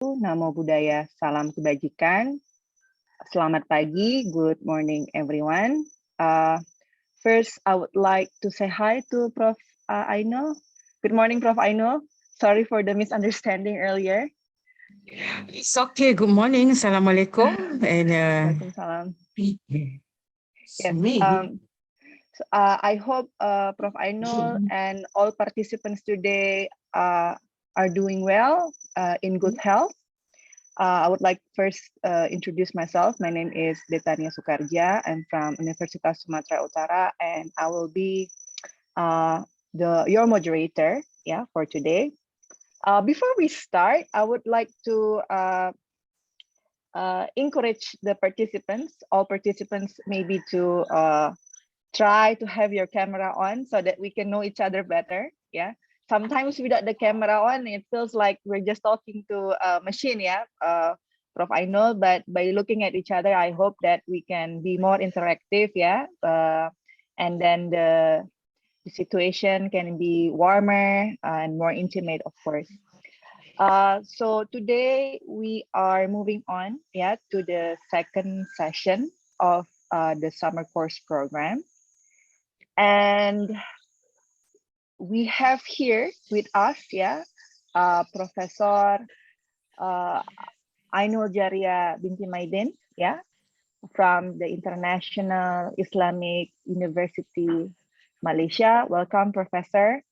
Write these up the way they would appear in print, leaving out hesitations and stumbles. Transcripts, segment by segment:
Namo Buddhaya, Salam Kebajikan. Selamat pagi, good morning everyone. First, I would like to say hi to Prof. Ainul. Good morning, Prof. Ainul. Sorry for the misunderstanding earlier. It's okay. Good morning. Assalamualaikum. And Waalaikumsalam. Yes. I hope Prof. Ainul and all participants today are doing well, in good health. I would like first introduce myself. My name is Detania Sukarja. I'm from Universitas Sumatera Utara, and I will be your moderator, for today. Before we start, I would like to encourage the participants, all participants, maybe to try to have your camera on so that we can know each other better. Yeah. Sometimes without the camera on, it feels like we're just talking to a machine. Yeah. Prof. Ainul, but by looking at each other, I hope that we can be more interactive. Yeah. And then the situation can be warmer and more intimate, of course. So today we are moving on, to the second session of the summer course program. And we have here with us, Professor Ainul Jaria binti Maidin, from the International Islamic University, Malaysia. Welcome, Professor.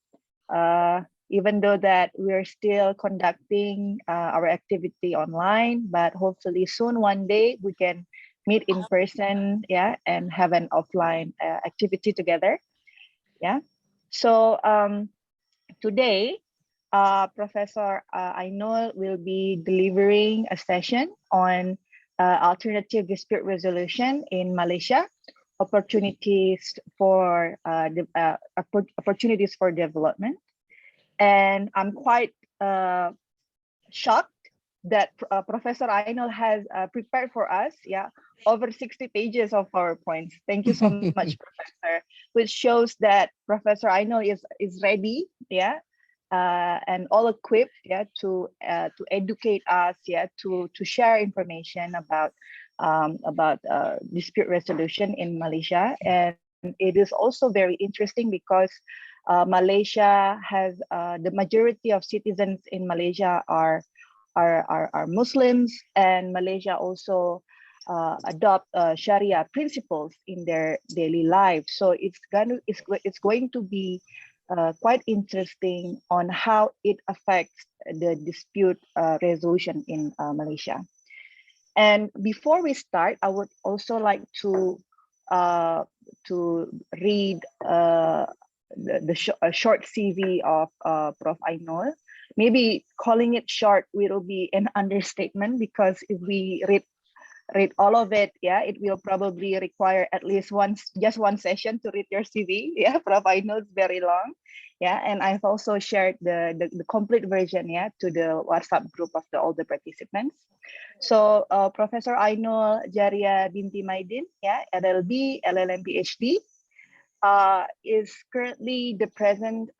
Even though that we're still conducting our activity online, but hopefully soon one day we can meet in person, and have an offline activity together. So today, Professor Ainul will be delivering a session on alternative dispute resolution in Malaysia, opportunities for opportunities for development. And I'm quite shocked that Professor Ainul has prepared for us, over 60 pages of PowerPoints. Thank you so much, Professor, which shows that Professor Ainul is ready, and all equipped, to educate us, to share information about dispute resolution in Malaysia. And it is also very interesting because Malaysia has the majority of citizens in Malaysia are Muslims, and Malaysia also adopt Sharia principles in their daily life. So it's going to be quite interesting on how it affects the dispute resolution in Malaysia. And before we start, I would also like to read a short CV of Prof. Ainul. Maybe calling it short will be an understatement, because if we read all of it, it will probably require at least just one session to read your CV. Prof. Ainul is very long. And I've also shared the complete version, to the WhatsApp group of all the participants. So Professor Ainul Jaria binti Maidin, LL.B, LL.M, Ph.D, is currently the present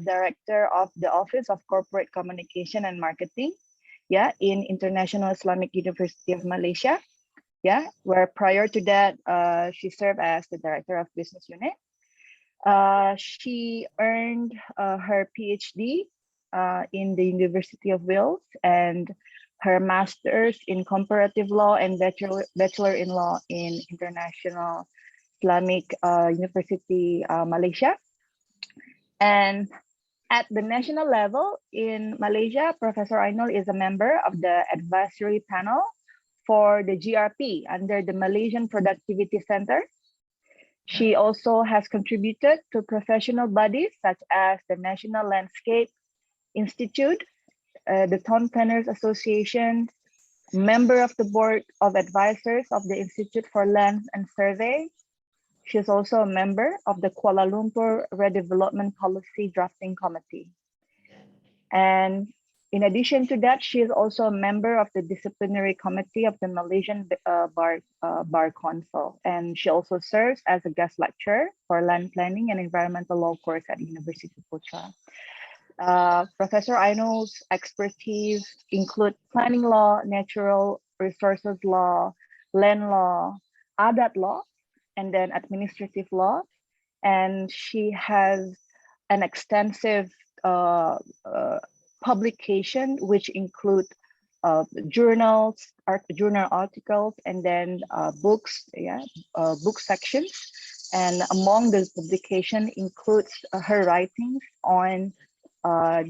director of the Office of Corporate Communication and Marketing, in International Islamic University of Malaysia, where prior to that, she served as the director of business unit. She earned her Ph.D. In the University of Wales, and her master's in comparative law and bachelor in law in International Islamic University, Malaysia. And at the national level in Malaysia, Professor Ainul is a member of the advisory panel for the GRP under the Malaysian Productivity Center. She also has contributed to professional bodies such as the National Landscape Institute, the Town Planners Association, member of the Board of Advisors of the Institute for Lands and Survey. She is also a member of the Kuala Lumpur Redevelopment Policy Drafting Committee. And in addition to that, she is also a member of the Disciplinary Committee of the Malaysian Bar Council. And she also serves as a guest lecturer for land planning and environmental law course at University of Utara. Professor Ainul's expertise include planning law, natural resources law, land law, adat law, and then administrative law. And she has an extensive publication, which include journal articles, and then books, book sections. And among those publication includes her writings on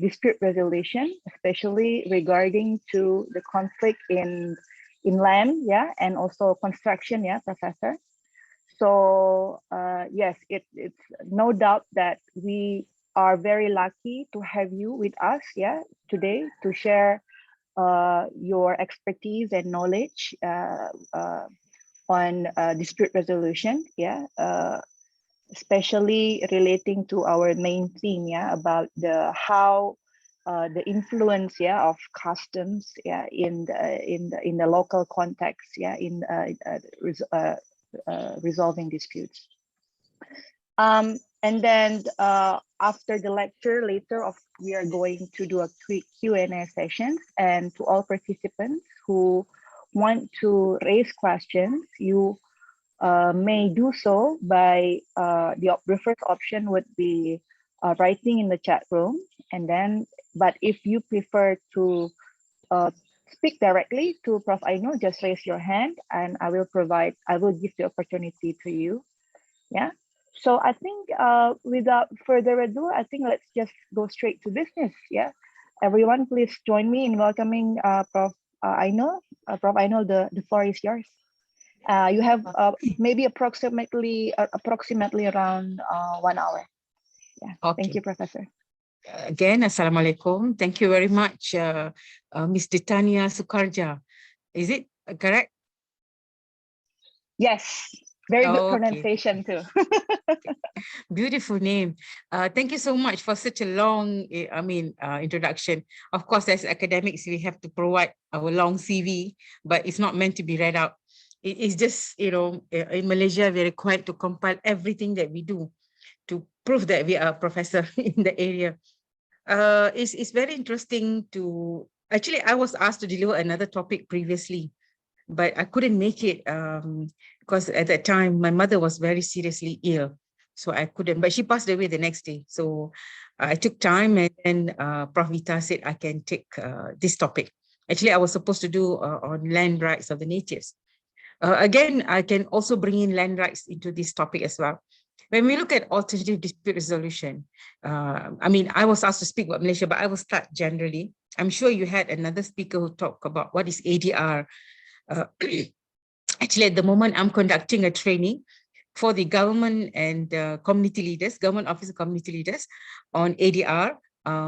dispute resolution, especially regarding to the conflict in land, and also construction, Professor. So yes, it's no doubt that we are very lucky to have you with us, today to share your expertise and knowledge on dispute resolution, especially relating to our main theme, about how the influence, of customs, in the local context, in resolving disputes. And then after the lecture later, we are going to do a quick Q&A session, and to all participants who want to raise questions, you may do so by the first option would be writing in the chat room, and then but if you prefer to speak directly to Prof. Ainul, just raise your hand and I will give the opportunity to you. So I think without further ado, I think let's just go straight to business. Everyone, please join me in welcoming Prof. Ainul. Prof. Ainul, the floor is yours. You have maybe approximately around 1 hour. Okay. Thank you, Professor. Again, Assalamualaikum. Thank you very much, Ms. Detania Sukarja. Is it correct? Yes, very good pronunciation too. Beautiful name. Thank you so much for such a long, introduction. Of course, as academics, we have to provide our long CV, but it's not meant to be read out. It is just, in Malaysia, we're required to compile everything that we do to prove that we are a professor in the area. It's very interesting to, actually, I was asked to deliver another topic previously, but I couldn't make it because at that time, my mother was very seriously ill. So I couldn't, but she passed away the next day. So I took time, and then Prof. Vita said I can take this topic. Actually, I was supposed to do on land rights of the natives. Again, I can also bring in land rights into this topic as well. When we look at alternative dispute resolution, I was asked to speak about Malaysia, but I will start generally. I'm sure you had another speaker who talked about what is ADR. Actually, at the moment, I'm conducting a training for the government and community leaders, government officer community leaders on ADR,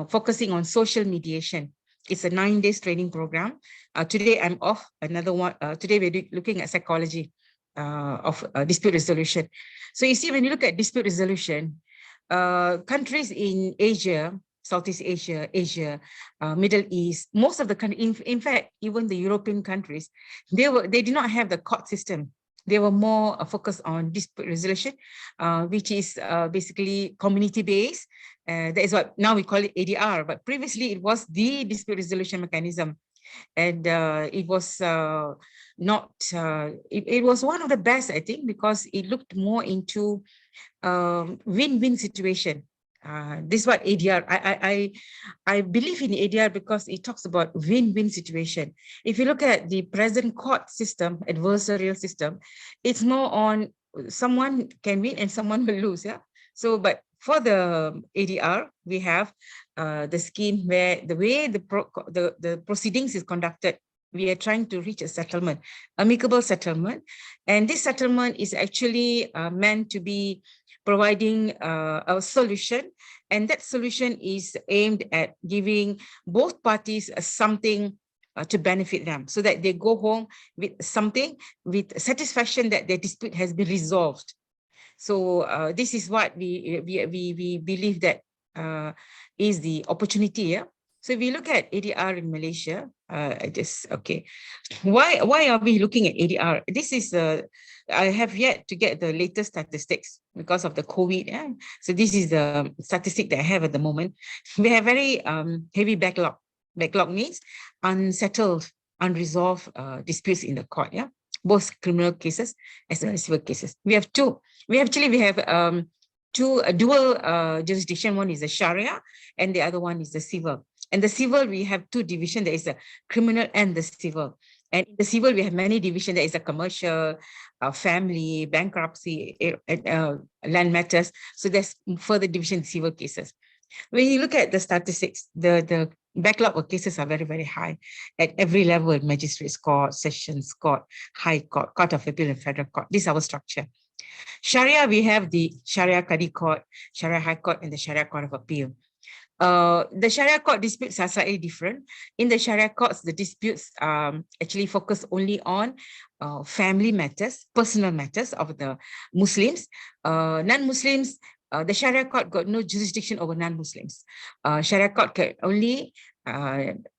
focusing on social mediation. It's a 9-day training program. Today I'm off, another one. Today we're looking at psychology of dispute resolution. So you see, when you look at dispute resolution, countries in Asia, Southeast Asia, Middle East, most of the countries, in fact, even the European countries, they did not have the court system. They were more focused on dispute resolution, which is basically community-based. That is what now we call it ADR, but previously it was the dispute resolution mechanism. And it was it was one of the best, I think, because it looked more into win-win situation. This is what ADR, I believe in ADR because it talks about win-win situation. If you look at the present court system, adversarial system, it's more on someone can win and someone will lose. So, but for the ADR, we have the scheme where the way the proceedings is conducted, we are trying to reach a settlement, amicable settlement. And this settlement is actually meant to be providing a solution. And that solution is aimed at giving both parties something to benefit them so that they go home with something, with satisfaction that their dispute has been resolved. So this is what we believe that is the opportunity So if we look at ADR in Malaysia, why are we looking at ADR? This is I have yet to get the latest statistics because of the COVID. Yeah? So this is the statistic that I have at the moment. We have very heavy backlog. Backlog means unsettled, unresolved disputes in the court. Yeah, both criminal cases as well as civil cases. We have two. We have two dual jurisdiction. One is the Sharia, and the other one is the civil. And the civil, we have two divisions. There is the criminal and the civil. And in the civil, we have many divisions. There is a commercial, family, bankruptcy, land matters. So there's further division in civil cases. When you look at the statistics, the backlog of cases are very, very high at every level: magistrates court, sessions court, high court, court of appeal, and federal court. This is our structure. Sharia, we have the Sharia Qadi Court, Sharia High Court, and the Sharia Court of Appeal. The Sharia court disputes are slightly different. In the Sharia courts, the disputes actually focus only on family matters, personal matters of the Muslims. Non-Muslims, the Sharia court got no jurisdiction over non-Muslims. Sharia court can only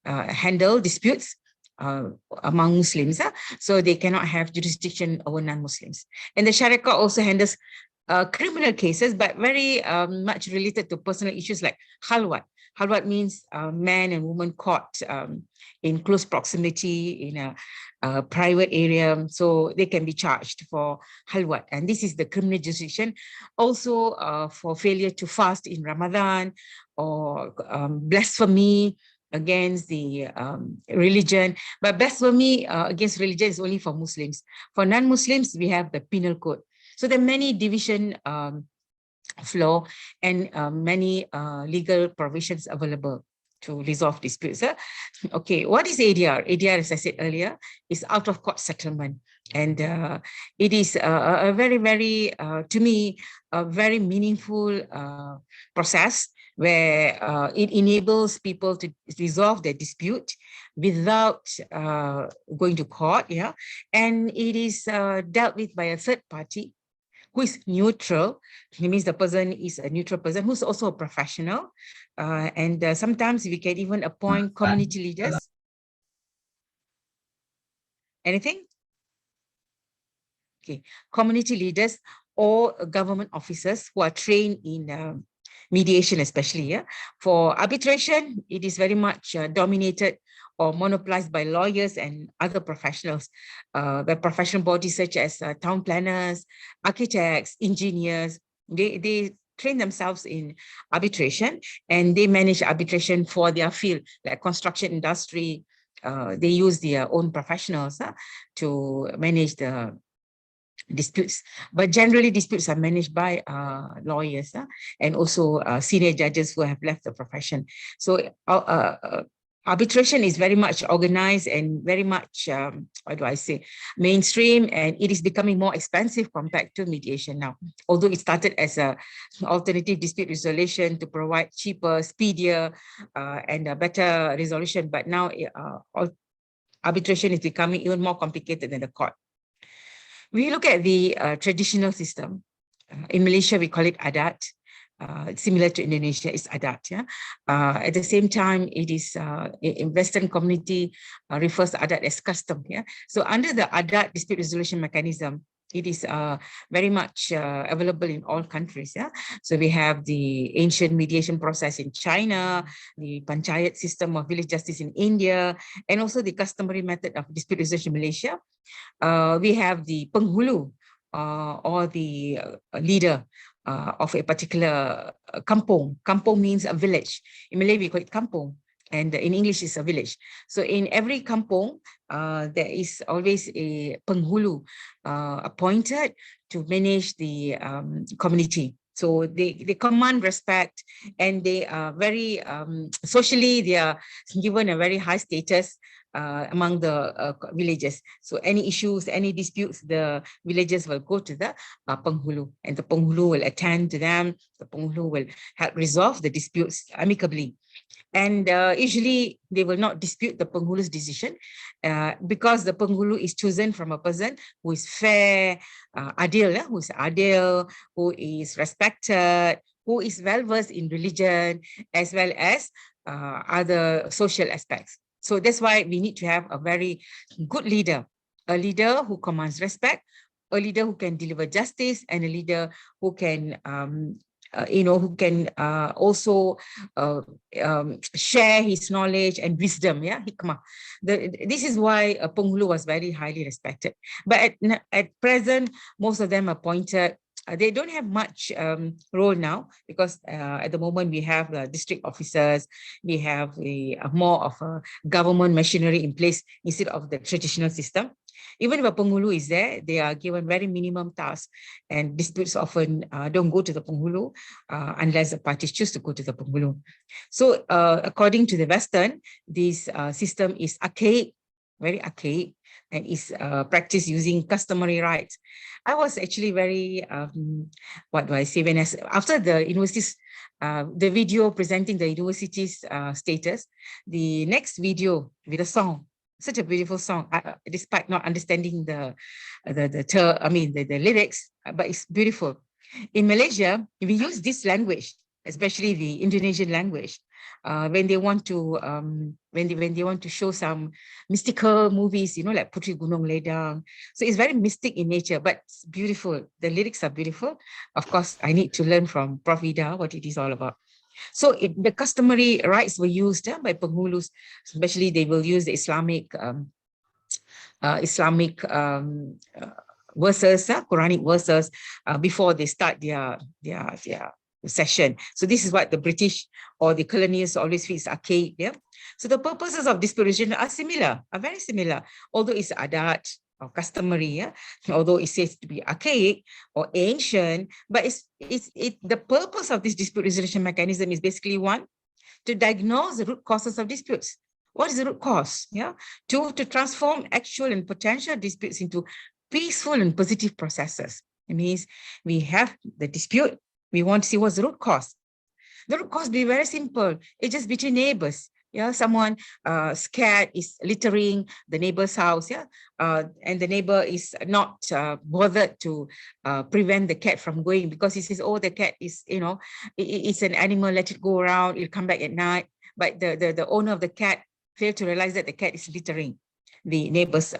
handle disputes among Muslims, so they cannot have jurisdiction over non-Muslims. And the Sharia court also handles criminal cases, but very much related to personal issues like halwat. Halwat means man and woman caught in close proximity in a private area, so they can be charged for halwat. And this is the criminal jurisdiction. Also for failure to fast in Ramadan, or blasphemy against the religion. But blasphemy against religion is only for Muslims. For non-Muslims, we have the penal code. So there are many division flow and many legal provisions available to resolve disputes. Okay, what is ADR? ADR, as I said earlier, is out of court settlement. And it is a very, very, to me, a very meaningful process where it enables people to resolve their dispute without going to court. Yeah, and it is dealt with by a third party who is neutral. It means the person is a neutral person who's also a professional. And sometimes we can even appoint community leaders. Anything? Okay, community leaders or government officers who are trained in mediation, especially. Yeah? For arbitration, it is very much dominated or monopolized by lawyers and other professionals, by professional bodies such as town planners, architects, engineers. They train themselves in arbitration, and they manage arbitration for their field, like construction industry. They use their own professionals to manage the disputes, but generally disputes are managed by lawyers and also senior judges who have left the profession. So arbitration is very much organized and very much, what do I say, mainstream, and it is becoming more expensive compared to mediation now. Although it started as an alternative dispute resolution to provide cheaper, speedier, and a better resolution, but now arbitration is becoming even more complicated than the court. We look at the traditional system. In Malaysia, we call it adat. Similar to Indonesia, it's adat. Yeah. At the same time, it is in Western community refers to adat as custom. Yeah. So under the adat dispute resolution mechanism, it is very much available in all countries. Yeah. So we have the ancient mediation process in China, the panchayat system of village justice in India, and also the customary method of dispute resolution in Malaysia. We have the penghulu or the leader of a particular kampung. Kampung means a village. In Malay, we call it kampung, and in English, it's a village. So in every kampung, there is always a penghulu appointed to manage the community. So they command respect, and they are very socially, they are given a very high status among the villages. So any issues, any disputes, the villagers will go to the penghulu, and the penghulu will attend to them. The penghulu will help resolve the disputes amicably. And usually they will not dispute the penghulu's decision because the penghulu is chosen from a person who is fair, adil, who is respected, who is well-versed in religion, as well as other social aspects. So that's why we need to have a very good leader, a leader who commands respect, a leader who can deliver justice, and a leader who can who can also share his knowledge and wisdom, yeah, hikmah. This is why Penghulu was very highly respected. But at present, most of them are appointed. They don't have much role now because at the moment we have district officers, we have more of a government machinery in place instead of the traditional system. Even if a Penghulu is there, they are given very minimum tasks, and disputes often don't go to the Penghulu unless the parties choose to go to the Penghulu. So according to the Western, this system is archaic, very archaic, and is practiced using customary rights. I was actually very, what do I say, after the universities, the video presenting the university's status, the next video with a song, such a beautiful song, despite not understanding the lyrics, but it's beautiful. In Malaysia, we use this language, especially the Indonesian language, when they want to when they want to show some mystical movies, you know, like Putri Gunung Ledang. So it's very mystic in nature, but it's beautiful. The lyrics are beautiful. Of course, I need to learn from Prof. Ida what it is all about. So the customary rights were used by Penghulus, especially they will use the Islamic verses, Quranic verses before they start their session. So this is what the British or the colonials always feel is archaic. Yeah. So the purposes of dispute resolution are similar, are very similar, although it's adat or customary, yeah, although it says to be archaic or ancient, but the purpose of this dispute resolution mechanism is basically one, to diagnose the root causes of disputes. What is the root cause? Yeah. Two, to transform actual and potential disputes into peaceful and positive processes. It means we have the dispute, we want to see what's the root cause. The root cause be very simple. It's just between neighbors. Yeah, someone scared is littering the neighbor's house. Yeah, and the neighbor is not bothered to prevent the cat from going because he says, "Oh, the cat is, you know, it's an animal. Let it go around. It'll come back at night." But the owner of the cat failed to realize that the cat is littering the neighbor's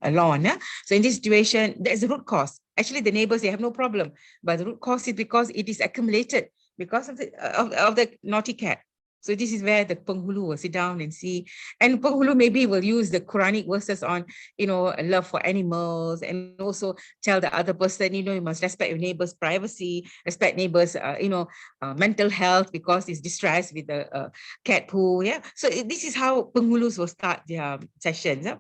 lawn. Yeah? So in this situation, there's a root cause. Actually, the neighbors, they have no problem, but the root cause is because it is accumulated because of the naughty cat. So this is where the Penghulu will sit down and see, and Penghulu maybe will use the Quranic verses on, you know, love for animals, and also tell the other person, you know, you must respect your neighbor's privacy, respect neighbor's, mental health because he's distressed with the cat poo. Yeah. So this is how Penghulus will start their sessions. Yeah?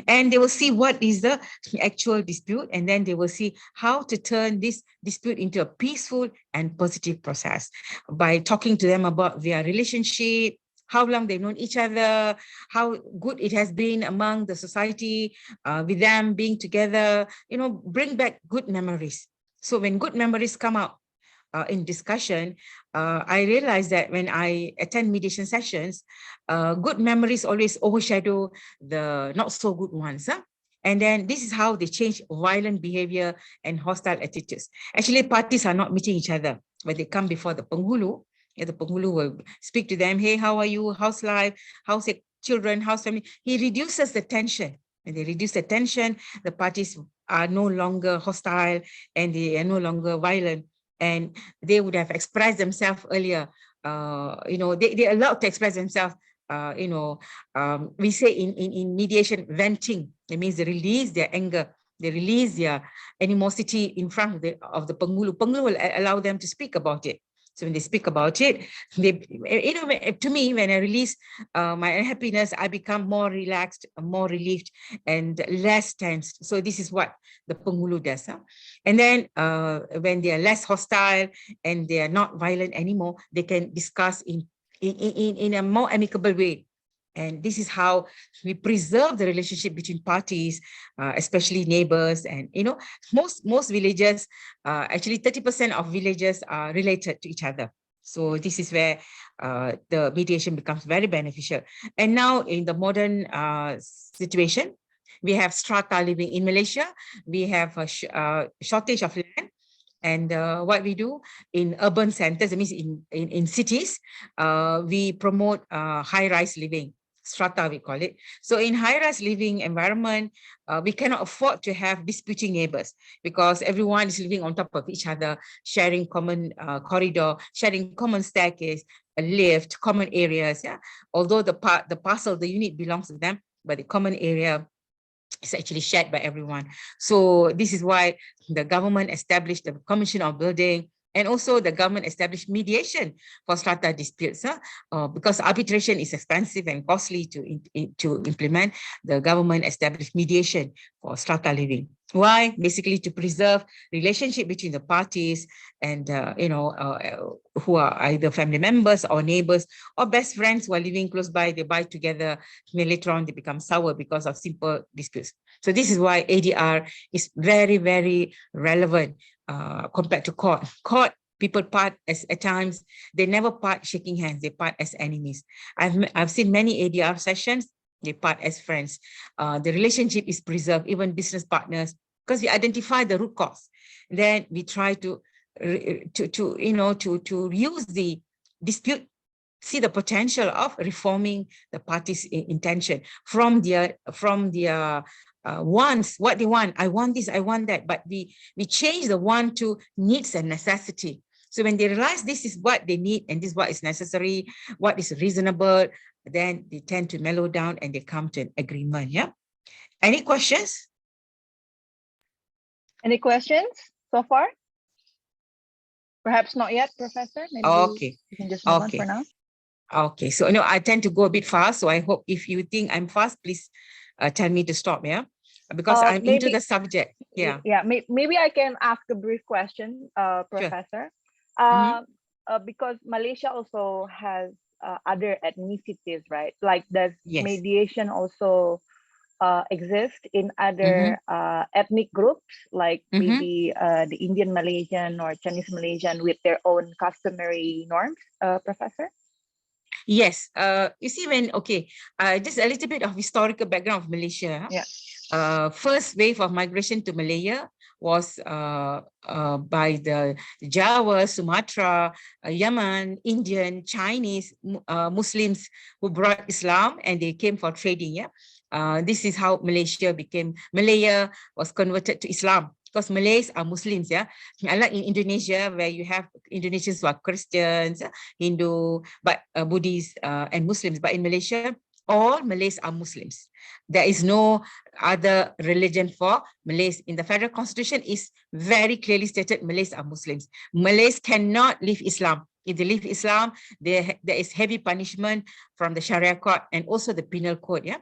And they will see what is the actual dispute, and then they will see how to turn this dispute into a peaceful and positive process by talking to them about their relationship, how long they've known each other, how good it has been among the society, with them being together, you know, bring back good memories. So when good memories come out in discussion, I realized that when I attend mediation sessions, good memories always overshadow the not so good ones. Huh? And then this is how they change violent behavior and hostile attitudes. Actually, parties are not meeting each other. When they come before the Penghulu, the Penghulu will speak to them, hey, how are you? How's life? How's your children? How's family? He reduces the tension. When they reduce the tension, the parties are no longer hostile and they are no longer violent. And they would have expressed themselves earlier. You know, they're allowed to express themselves. You know, we say in mediation, venting. That means they release their anger, they release their animosity in front of the Penghulu. Penghulu will allow them to speak about it. So when they speak about it, they, you know, to me, when I release my unhappiness, I become more relaxed, more relieved, and less tense. So this is what the Penghulu does. Huh? And then when they are less hostile and they are not violent anymore, they can discuss in a more amicable way. And this is how we preserve the relationship between parties, especially neighbors. And, you know, most villages, actually 30% of villages are related to each other. So this is where the mediation becomes very beneficial. And now in the modern situation, we have strata living in Malaysia. We have a shortage of land. And what we do in urban centers, that means in cities, we promote high-rise living, strata we call it. So in high-rise living environment, we cannot afford to have disputing neighbors because everyone is living on top of each other, sharing common corridor, sharing common staircase, a lift, common areas. Yeah, although the parcel, the unit belongs to them, but the common area is actually shared by everyone. So this is why the government established the Commission of Building, and also the government established mediation for strata disputes. Because arbitration is expensive and costly to implement, the government established mediation for strata living. Why? Basically to preserve relationship between the parties and, who are either family members or neighbors or best friends who are living close by, they buy together, and later on they become sour because of simple disputes. So this is why ADR is very, very relevant compared to court. Court, people part as at times, they never part shaking hands, they part as enemies. I've seen many ADR sessions, they part as friends. The relationship is preserved, even business partners, because we identify the root cause. Then we try to use the dispute, see the potential of reforming the party's intention from their wants, what they want. I want this, I want that, but we change the want to needs and necessity. So when they realize this is what they need and this is what is necessary, what is reasonable, then they tend to mellow down and they come to an agreement. Yeah. Any questions? Any questions so far? Perhaps not yet, Professor. Maybe Okay. you can just move on Okay. for now. Okay. So I tend to go a bit fast. So I hope if you think I'm fast, please tell me to stop. Yeah. Because I'm into the subject. Yeah. Yeah. Maybe I can ask a brief question, Professor. Sure. Because Malaysia also has other ethnicities, right? Like, does Yes. mediation also exist in other ethnic groups, like maybe the Indian Malaysian or Chinese Malaysian with their own customary norms, Professor? Yes. You see, just a little bit of historical background of Malaysia. Yeah. First wave of migration to Malaya was by the Jawa, Sumatra, Yemen, Indian, Chinese, Muslims who brought Islam and they came for trading. Yeah. This is how Malaya was converted to Islam, because Malays are Muslims. Yeah. Unlike in Indonesia, where you have Indonesians who are Christians, Hindu, but Buddhists and Muslims. But in Malaysia, all Malays are Muslims. There is no other religion for Malays. In the federal constitution is very clearly stated Malays are Muslims. Malays cannot leave Islam. If they leave Islam, there is heavy punishment from the Sharia court and also the penal code. Yeah.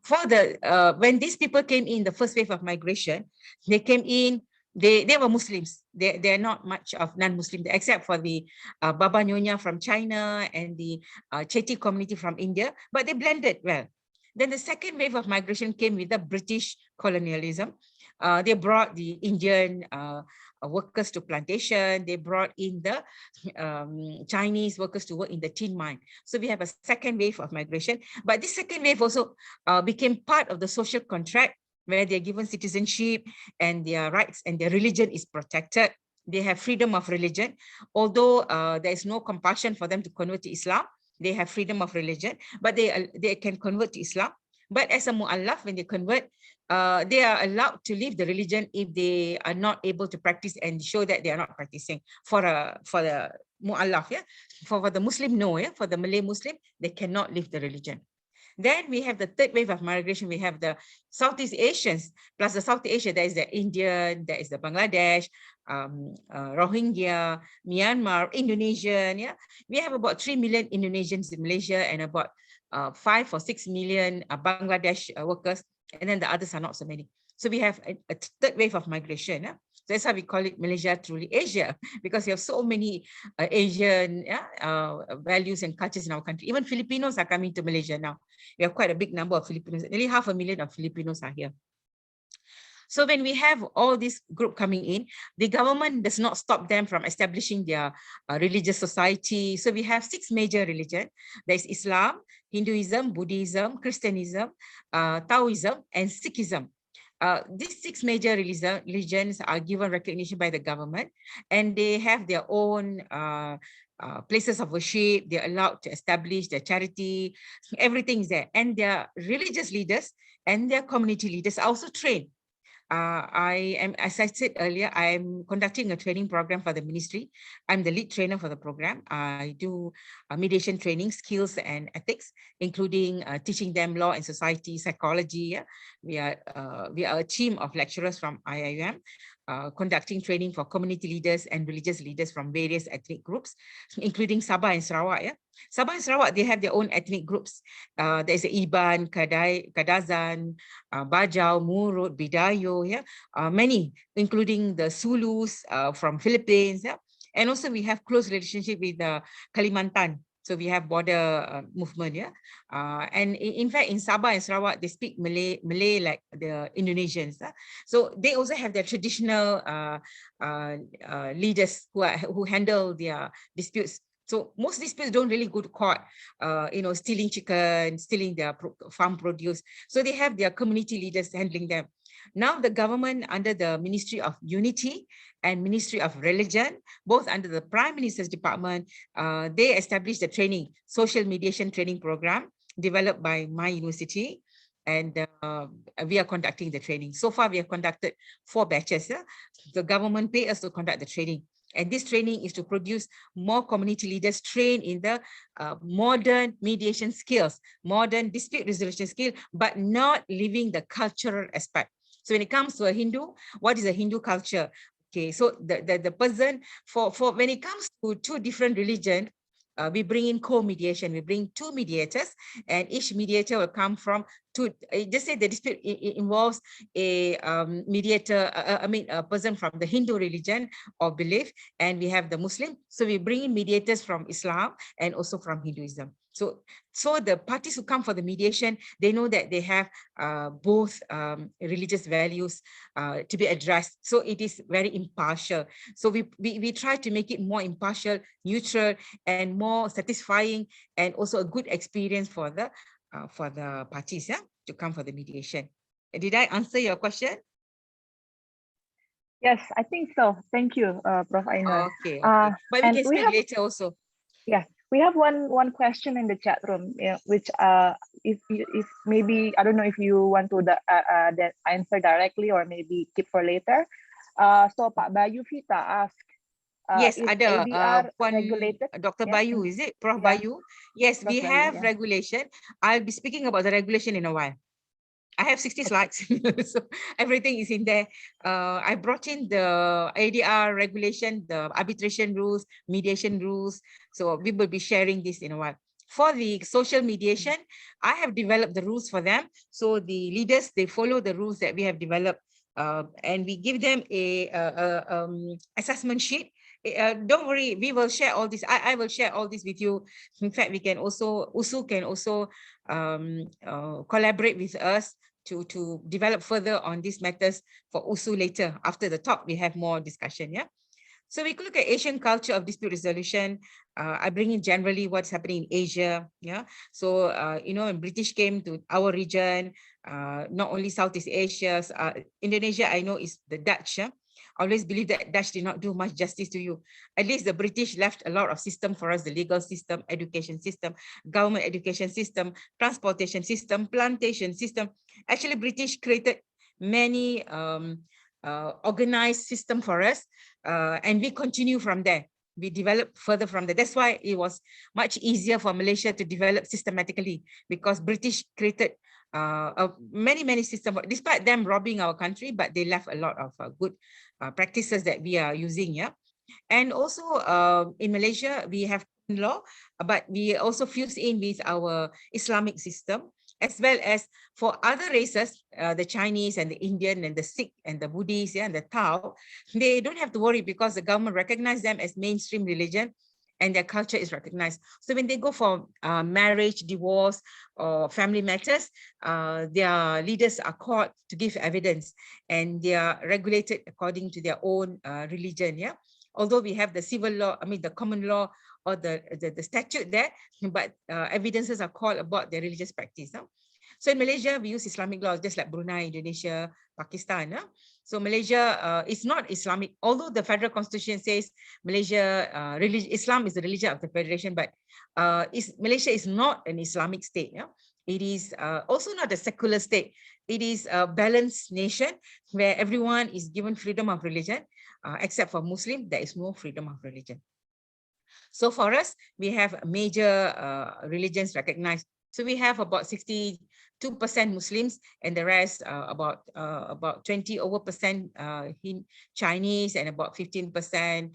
For the when these people came in, the first wave of migration, they came in. They were Muslims. They're not much of non-Muslim, except for the Baba Nyonya from China and the Chetty community from India, but they blended well. Then the second wave of migration came with the British colonialism. They brought the Indian workers to plantation. They brought in the Chinese workers to work in the tin mine. So we have a second wave of migration. But this second wave also became part of the social contract, where they're given citizenship and their rights and their religion is protected. They have freedom of religion. Although there is no compulsion for them to convert to Islam, they have freedom of religion, but they can convert to Islam. But as a mu'allaf, when they convert, they are allowed to leave the religion if they are not able to practice and show that they are not practicing. For the mu'allaf, yeah, for the Muslim, no, yeah, for the Malay Muslim, they cannot leave the religion. Then we have the third wave of migration. We have the Southeast Asians, plus the South Asia, there is the Indian, there is the Bangladesh, Rohingya, Myanmar, Indonesian. Yeah, we have about 3 million Indonesians in Malaysia and about 5 or 6 million Bangladesh workers, and then the others are not so many. So we have a third wave of migration. Yeah? So that's how we call it Malaysia truly Asia, because we have so many Asian values and cultures in our country. Even Filipinos are coming to Malaysia now. We have quite a big number of Filipinos. Nearly 500,000 of Filipinos are here. So when we have all this group coming in, the government does not stop them from establishing their religious society. So we have 6 major religions. There is Islam, Hinduism, Buddhism, Christianism, Taoism, and Sikhism. These 6 major religions are given recognition by the government, and they have their own places of worship. They're allowed to establish their charity. Everything is there, and their religious leaders and their community leaders are also trained. I am, as I said earlier, I'm conducting a training program for the ministry. I'm the lead trainer for the program. I do mediation training, skills and ethics, including teaching them law and society, psychology. Yeah? We are a team of lecturers from IIUM, conducting training for community leaders and religious leaders from various ethnic groups, including Sabah and Sarawak. Yeah? Sabah and Sarawak, they have their own ethnic groups. There's Iban, Kadazan, Bajau, Murut, Bidayo, yeah, many, including the Zulus from Philippines, yeah, and also we have close relationship with Kalimantan. So we have border movement, yeah, and in fact in Sabah and Sarawak they speak Malay like the Indonesians. So they also have their traditional leaders who handle their disputes. So most disputes don't really go to court, stealing chicken, stealing their farm produce. So they have their community leaders handling them. Now the government under the Ministry of Unity and Ministry of Religion, both under the Prime Minister's Department, they established the training, social mediation training program developed by my university. And we are conducting the training. So far, we have conducted 4 batches. Yeah? The government pay us to conduct the training. And this training is to produce more community leaders trained in the modern mediation skills, modern dispute resolution skill, but not leaving the cultural aspect. So when it comes to a Hindu, what is a Hindu culture? Okay, so the person, for when it comes to 2 different religions, we bring in co-mediation. We bring 2 mediators, and each mediator will come from 2. Just say the dispute involves a mediator, a person from the Hindu religion or belief, and we have the Muslim. So we bring in mediators from Islam and also from Hinduism. So the parties who come for the mediation, they know that they have both religious values to be addressed. So it is very impartial. So we try to make it more impartial, neutral, and more satisfying, and also a good experience for the parties, yeah, to come for the mediation. Did I answer your question? Yes, I think so. Thank you, Prof. Ainul. Okay. But we and can speak later also. Yeah, we have one question in the chat room, which if maybe, I don't know if you want to that answer directly or maybe keep for later. So Pak Bayu Vita asked, yes, is ada ADR regulated? Dr. Bayu, is it? Prof. Yeah. Bayu? Yes, we Bayu, have yeah. regulation. I'll be speaking about the regulation in a while. I have 60 slides, so everything is in there. I brought in the ADR regulation, the arbitration rules, mediation rules. So we will be sharing this in a while. For the social mediation, I have developed the rules for them. So the leaders, they follow the rules that we have developed, and we give them a assessment sheet. Don't worry, we will share all this. I will share all this with you. In fact, we can also, USU can also collaborate with us to develop further on these matters for USU later. After the talk, we have more discussion, yeah? So we could look at Asian culture of dispute resolution. I bring in generally what's happening in Asia, yeah? So, when British came to our region, not only Southeast Asia, Indonesia, I know is the Dutch, yeah? I always believe that Dutch did not do much justice to you. At least the British left a lot of system for us, the legal system, education system, government education system, transportation system, plantation system. Actually, British created many organized system for us, and we continue from there. We develop further from there. That's why it was much easier for Malaysia to develop systematically, because British created many systems, despite them robbing our country, but they left a lot of good practices that we are using, yeah. And also in Malaysia, we have law, but we also fuse in with our Islamic system, as well as for other races, the Chinese and the Indian and the Sikh and the Buddhist, yeah, and the Tao, they don't have to worry because the government recognizes them as mainstream religion and their culture is recognized. So when they go for marriage, divorce, or family matters, their leaders are called to give evidence, and they are regulated according to their own religion, yeah. Although we have the civil law, the common law or the statute there, but evidences are called about their religious practice. No? So in Malaysia, we use Islamic law, just like Brunei, Indonesia, Pakistan. So Malaysia is not Islamic, although the federal constitution says Malaysia, Islam is the religion of the federation, but Malaysia is not an Islamic state. It is also not a secular state. It is a balanced nation where everyone is given freedom of religion, except for Muslim, there is no freedom of religion. So for us, we have major religions recognized. So we have about 62% Muslims, and the rest about 20% Chinese, and about 15%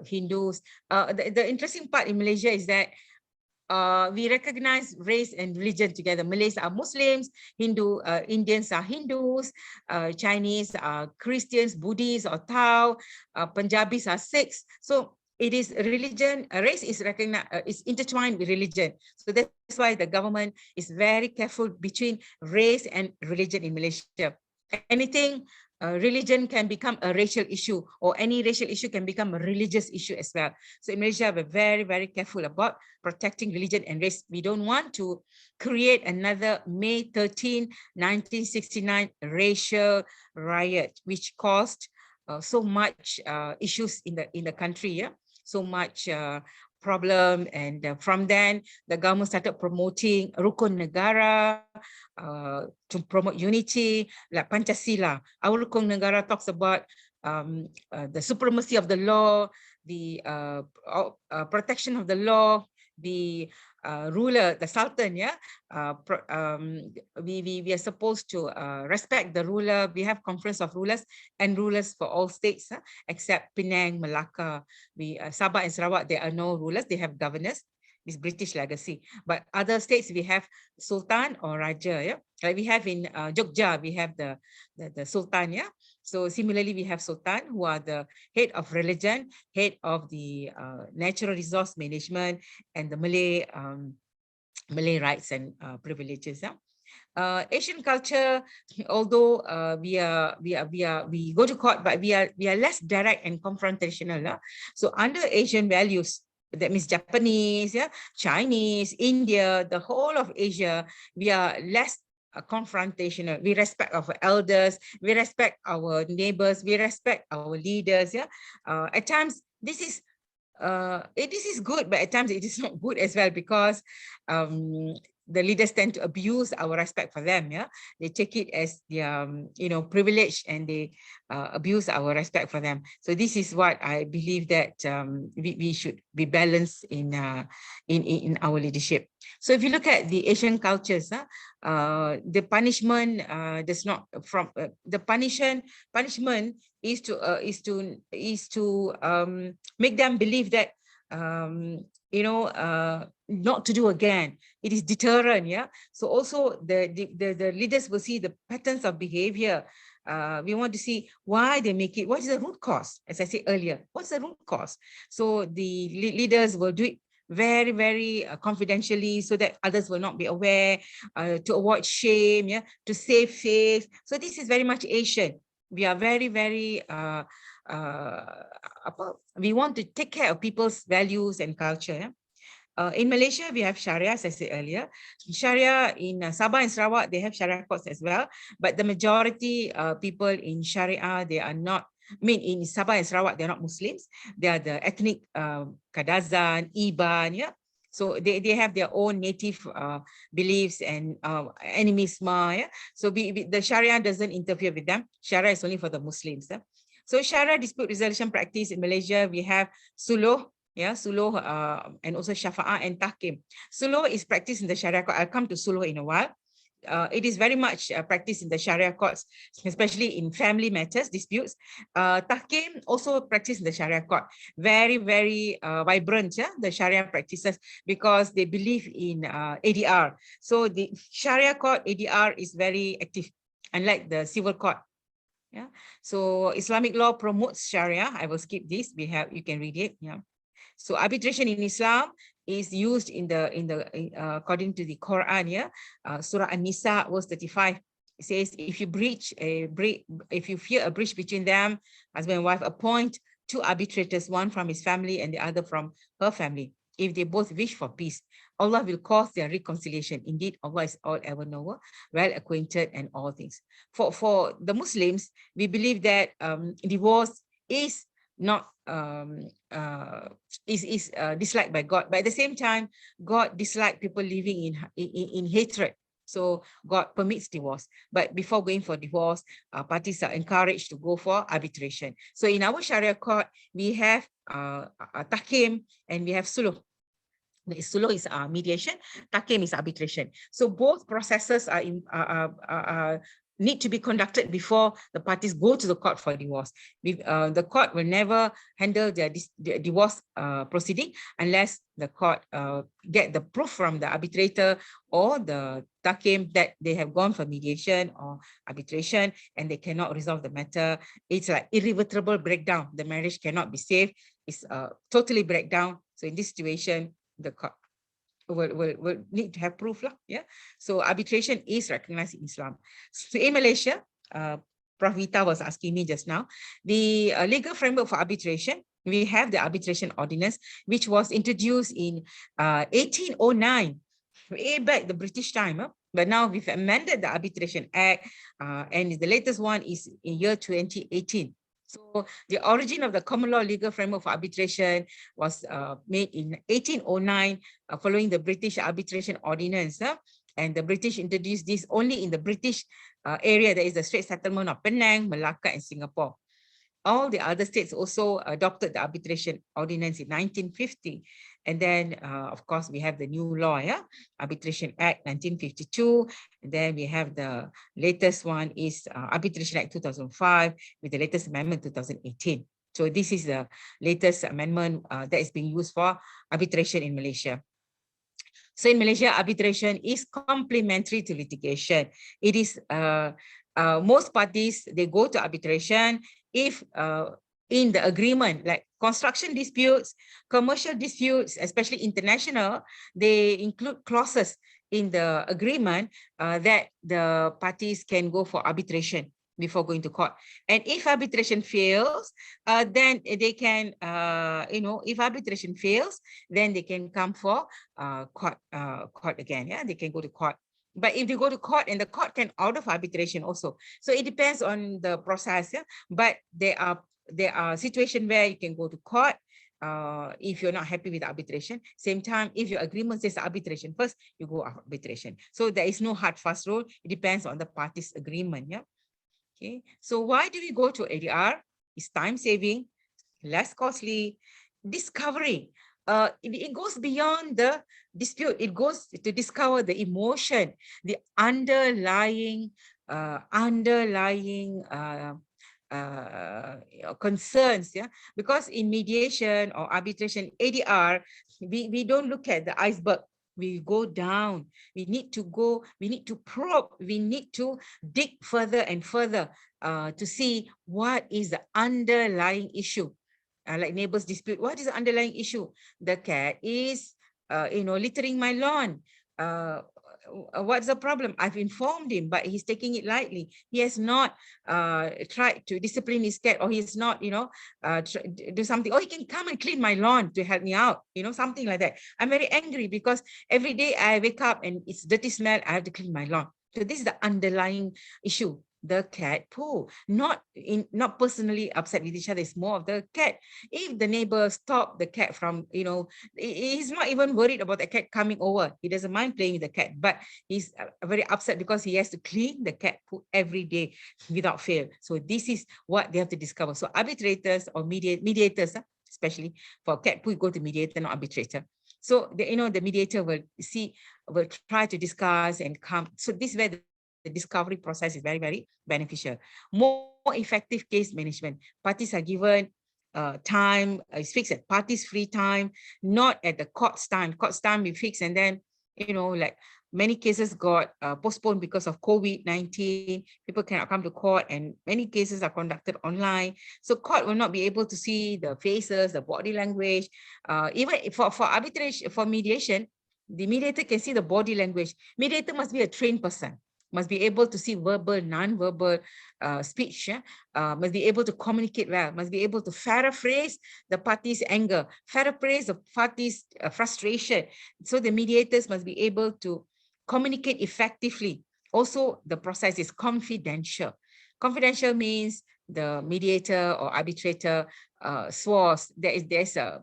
Hindus. The interesting part in Malaysia is that we recognize race and religion together. Malays are Muslims, Indians are Hindus, Chinese are Christians, Buddhists or Tao, Punjabis are Sikhs. So it is religion, race is recognized, is intertwined with religion. So that's why the government is very careful between race and religion in Malaysia. Anything religion can become a racial issue, or any racial issue can become a religious issue as well. So in Malaysia, we're very, very careful about protecting religion and race. We don't want to create another May 13, 1969 racial riot, which caused so much issues in the country. Yeah, so much problem, and from then the government started promoting Rukun Negara to promote unity, like Pancasila. Our Rukun Negara talks about the supremacy of the law, the protection of the law, the ruler, the Sultan. Yeah, we are supposed to respect the ruler. We have conference of rulers and rulers for all states, except Penang, Malacca. Sabah and Sarawak, there are no rulers, they have governors. This British legacy. But other states, we have Sultan or Raja. Yeah, like we have in Jogja, we have the Sultan. Yeah, so similarly, we have Sultan, who are the head of religion, head of the natural resource management, and the Malay rights and privileges. Yeah. Asian culture, although we go to court, but we are less direct and confrontational. So under Asian values, that means Japanese, yeah, Chinese, India, the whole of Asia, we are less confrontational. We respect our elders, we respect our neighbors, we respect our leaders. Yeah, at times this is good, but at times it is not good as well, because the leaders tend to abuse our respect for them. Yeah, they take it as their privilege, and they abuse our respect for them. So this is what I believe, that we should be balanced in our leadership. So if you look at the Asian cultures, the punishment does not the punishment is to make them believe that not to do again. It is deterrent. Yeah, so also the leaders will see the patterns of behavior. We want to see why they make it. What is the root cause? As I said earlier, what's the root cause? So the leaders will do it very, very confidentially, so that others will not be aware, to avoid shame, yeah, to save face. So this is very much Asian. We are very, very we want to take care of people's values and culture. Yeah? In Malaysia, we have Sharia, as I said earlier. Sharia in Sabah and Sarawak, they have Sharia courts as well. But the majority people in Sharia, they are not, in Sabah and Sarawak, they're not Muslims. They are the ethnic Kadazan, Iban, yeah. So they have their own native beliefs and animisma. Yeah? So the Sharia doesn't interfere with them. Sharia is only for the Muslims. Yeah? So Sharia dispute resolution practice in Malaysia, we have Suluh, yeah, Suluh, and also Syafa'ah and Tahkim. Suluh is practiced in the Sharia court. I'll come to Suluh in a while. It is very much practiced in the Sharia courts, especially in family matters, disputes. Tahkim also practiced in the Sharia court. Very, very vibrant, yeah, the Sharia practices, because they believe in ADR. So the Sharia court ADR is very active, unlike the civil court. Yeah. So Islamic law promotes Sharia. I will skip this. You can read it. Yeah. So arbitration in Islam is used according to the Quran. Yeah. Surah An-Nisa verse 35. It says, if you fear a breach between them, husband and wife, appoint two arbitrators, one from his family and the other from her family. if they both wish for peace. Allah will cause their reconciliation. Indeed, Allah is all ever knower, well acquainted, and all things. For the Muslims, we believe that divorce is not disliked by God, but at the same time, God dislikes people living in hatred. So God permits divorce, but before going for divorce, parties are encouraged to go for arbitration. So in our Sharia court, we have tahkim and we have suluh. Suluh is mediation, tahkim is arbitration. So both processes need to be conducted before the parties go to the court for divorce. The court will never handle their divorce proceeding unless the court get the proof from the arbitrator or the tahkim that they have gone for mediation or arbitration and they cannot resolve the matter. It's like irreversible breakdown. The marriage cannot be saved. It's totally breakdown. So in this situation, the court will need to have proof. Yeah. So arbitration is recognized in Islam. So in Malaysia, Prof. Vita was asking me just now, the legal framework for arbitration, we have the Arbitration Ordinance, which was introduced in 1809, way back the British time. But now we've amended the Arbitration Act, and the latest one is in year 2018. So the origin of the common law legal framework for arbitration was made in 1809 following the British Arbitration Ordinance. And the British introduced this only in the British area, that is the Strait Settlement of Penang, Malacca, and Singapore. All the other states also adopted the Arbitration Ordinance in 1950. And then, of course, we have the new law, Arbitration Act 1952. And then we have the latest one is Arbitration Act 2005 with the latest amendment 2018. So this is the latest amendment that is being used for arbitration in Malaysia. So in Malaysia, arbitration is complementary to litigation. It is most parties, they go to arbitration if in the agreement, like construction disputes, commercial disputes, especially international, they include clauses in the agreement that the parties can go for arbitration before going to court. And if arbitration fails, then they can, if arbitration fails, then they can come for court again. Yeah, they can go to court. But if they go to court, and the court can order for arbitration also. So it depends on the process. Yeah? But there are situations where you can go to court if you're not happy with arbitration. Same time, if your agreement says arbitration first, you go arbitration. So there is no hard fast rule. It depends on the parties' agreement. Yeah. Okay. So why do we go to ADR? It's time saving, less costly, discovery. It goes beyond the dispute. It goes to discover the emotion, the underlying concerns. Yeah, because in mediation or arbitration, ADR, we don't look at the iceberg. We go down. We need to go. We need to probe. We need to dig further and further to see what is the underlying issue. Like neighbors dispute, what is the underlying issue? The cat is, littering my lawn. What's the problem? I've informed him, but he's taking it lightly. He has not tried to discipline his cat, or he's not, do something. Or he can come and clean my lawn to help me out, something like that. I'm very angry because every day I wake up and it's dirty smell. I have to clean my lawn. So this is the underlying issue. The cat poo, not personally upset with each other. It's more of the cat. If the neighbor stopped the cat from, he's not even worried about the cat coming over. He doesn't mind playing with the cat, but he's very upset because he has to clean the cat poo every day without fail. So this is what they have to discover. So arbitrators or mediators, especially for cat poo, go to mediator, not arbitrator. So the mediator will try to discuss and come. So this is where the discovery process is very, very beneficial. More effective case management. Parties are given time, it's fixed at parties' free time, not at the court's time. Court's time we fix, and then, like many cases got postponed because of COVID-19. People cannot come to court, and many cases are conducted online. So court will not be able to see the faces, the body language. Even for arbitration, for mediation, the mediator can see the body language. Mediator must be a trained person. must be able to see verbal, non-verbal speech, must be able to communicate well, must be able to paraphrase the party's anger, paraphrase the party's frustration. So the mediators must be able to communicate effectively. Also, the process is confidential. Confidential means the mediator or arbitrator swears there's a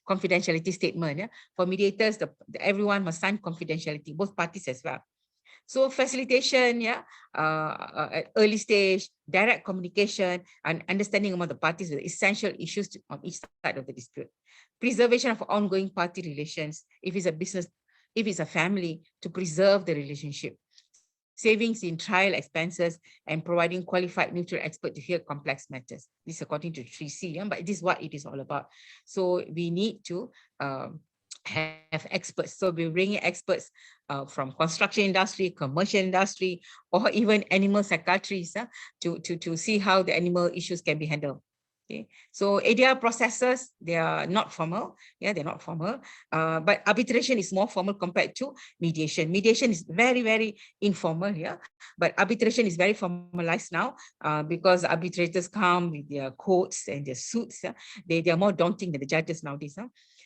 confidentiality statement. Yeah? For mediators, everyone must sign confidentiality, both parties as well. So facilitation, yeah, at early stage, direct communication and understanding among the parties with essential issues on each side of the dispute. Preservation of ongoing party relations, if it's a business, if it's a family, to preserve the relationship. Savings in trial expenses and providing qualified neutral expert to hear complex matters. This is according to 3C, yeah, but this is what it is all about. So we need to have experts. So we bring in experts from construction industry, commercial industry, or even animal psychiatrists to see how the animal issues can be handled. Okay, so ADR processes, they are not formal. Yeah, they're not formal, but arbitration is more formal compared to mediation. Mediation is very, very informal here, but arbitration is very formalized now because arbitrators come with their coats and their suits. They are more daunting than the judges nowadays.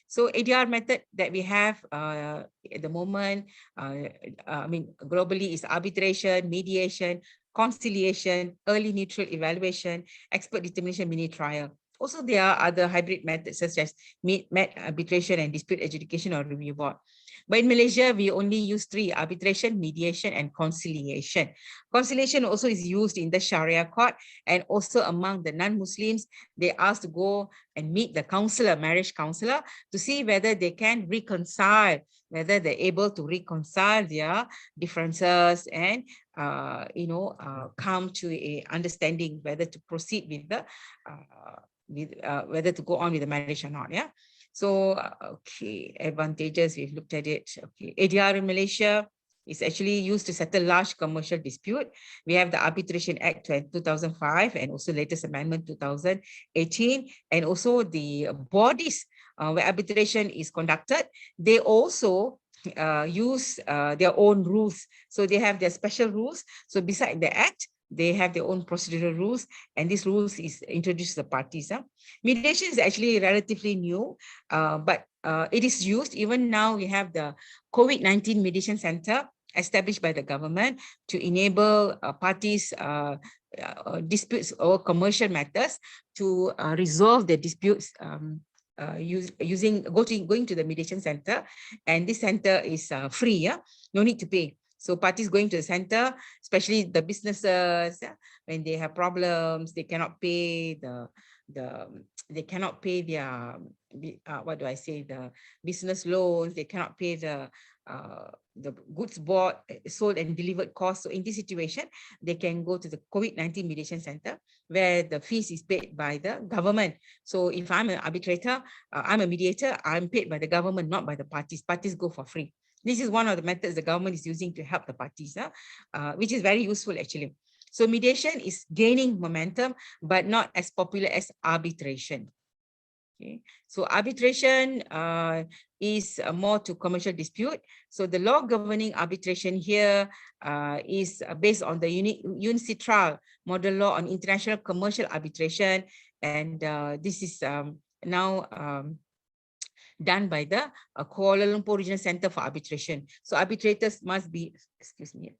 So ADR method that we have at the moment, I mean, globally is arbitration, mediation, conciliation, early neutral evaluation, expert determination, mini trial. Also, there are other hybrid methods such as met arbitration and dispute adjudication or review board. But in Malaysia, we only use 3: arbitration, mediation, and conciliation. Conciliation also is used in the Sharia court, and also among the non-Muslims, they ask to go and meet the counselor, marriage counselor, to see whether they can reconcile, whether they're able to reconcile their differences and come to a understanding whether to proceed with the whether to go on with the marriage or not. Yeah. So okay, advantages, we've looked at it. Okay, ADR in Malaysia is actually used to settle large commercial dispute. We have the Arbitration Act 2005 and also latest amendment 2018, and also the bodies where arbitration is conducted, they also use their own rules. So they have their special rules. So beside the act, they have their own procedural rules, and these rules is introduced to the parties. Mediation is actually relatively new, but it is used. Even now, we have the COVID-19 Mediation Center established by the government to enable parties disputes or commercial matters to resolve the disputes going to the mediation center, and this center is free. Yeah, no need to pay. So parties going to the center, especially the businesses, when they have problems, they cannot pay they cannot pay their what do I say, the business loans, they cannot pay the goods bought, sold and delivered costs. So in this situation, they can go to the COVID-19 Mediation Center where the fees is paid by the government. So if I'm an arbitrator, I'm a mediator, I'm paid by the government, not by the parties. Parties go for free. This is one of the methods the government is using to help the parties, which is very useful actually. So mediation is gaining momentum, but not as popular as arbitration. Okay. So arbitration is more to commercial dispute. So the law governing arbitration here is based on the Untitled model law on international commercial arbitration, and this is now done by the Kuala Lumpur Regional Center for Arbitration. So arbitrators must be, excuse me,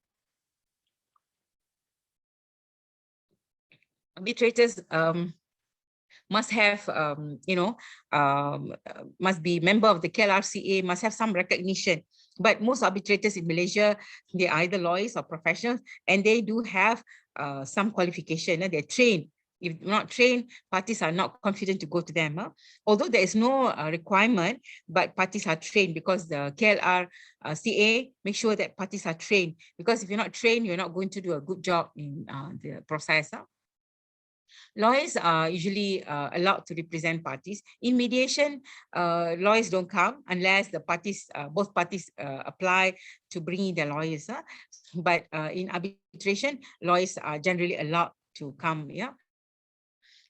arbitrators must have, must be member of the KLRCA, must have some recognition. But most arbitrators in Malaysia, they are either lawyers or professionals, and they do have some qualification. They're trained. If not trained, parties are not confident to go to them. Although there is no requirement, but parties are trained because the KLRCA make sure that parties are trained. Because if you're not trained, you're not going to do a good job in the process. Lawyers are usually allowed to represent parties. In mediation, lawyers don't come unless the parties, both parties apply to bring in their lawyers. But in arbitration, lawyers are generally allowed to come,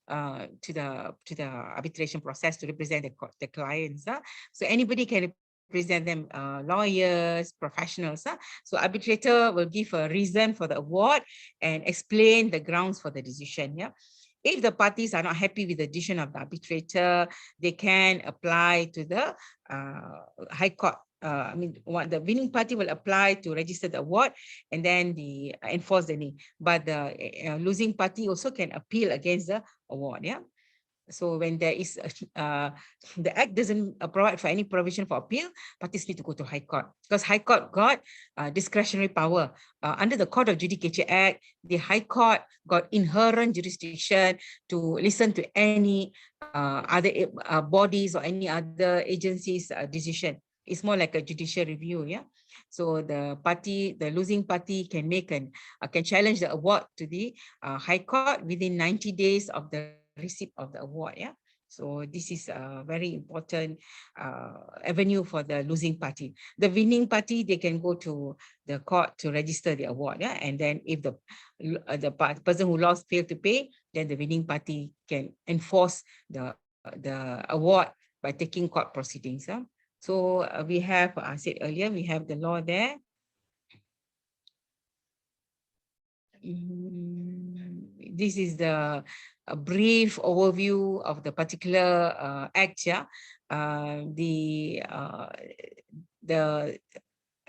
to the arbitration process to represent the clients. So anybody can represent represent them, lawyers, professionals. So arbitrator will give a reason for the award and explain the grounds for the decision. Yeah. If the parties are not happy with the decision of the arbitrator, they can apply to the High Court. What the winning party will apply to register the award and then enforce the name. But the losing party also can appeal against the award. Yeah. So when there is the Act doesn't provide for any provision for appeal, parties need to go to High Court because High Court got discretionary power. Under the Court of Judicature Act, the High Court got inherent jurisdiction to listen to any other bodies or any other agency's decision. It's more like a judicial review, yeah. So the losing party can can challenge the award to the High Court within 90 days of the receipt of the award. Yeah. So this is a very important avenue for the losing party. The winning party, they can go to the court to register the award. Yeah. And then if the person who lost failed to pay, then the winning party can enforce the award by taking court proceedings. Yeah. So we have, I said earlier, we have the law there. This is a brief overview of the particular act. Yeah, the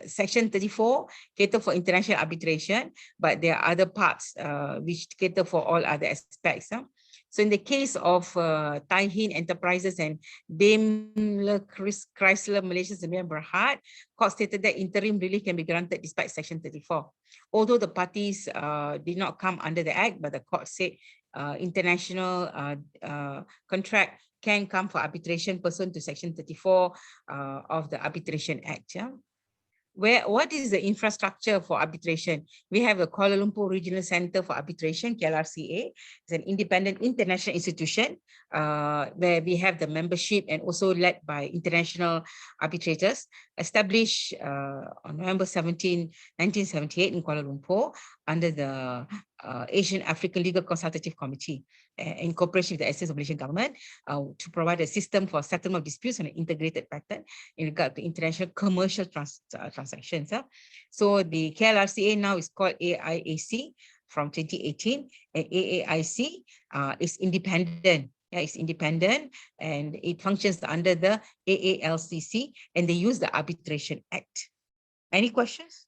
Section 34 cater for international arbitration, but there are other parts which cater for all other aspects. So in the case of Tai Hin Enterprises and Daimler Chrysler Malaysia Sdn Berhad, court stated that interim relief can be granted despite Section 34. Although the parties did not come under the Act, but the court said international contract can come for arbitration pursuant to Section 34 of the Arbitration Act. Yeah? What is the infrastructure for arbitration? We have the Kuala Lumpur Regional Center for Arbitration, KLRCA. It's an independent international institution where we have the membership and also led by international arbitrators, established on November 17, 1978 in Kuala Lumpur under the Asian African Legal Consultative Committee in cooperation with the Assets of Malaysian government to provide a system for settlement of disputes on an integrated pattern in regard to international commercial transactions. So the KLRCA now is called AIAC from 2018, and AAIC is independent. Yeah, it's independent and it functions under the AALCC and they use the Arbitration Act. Any questions?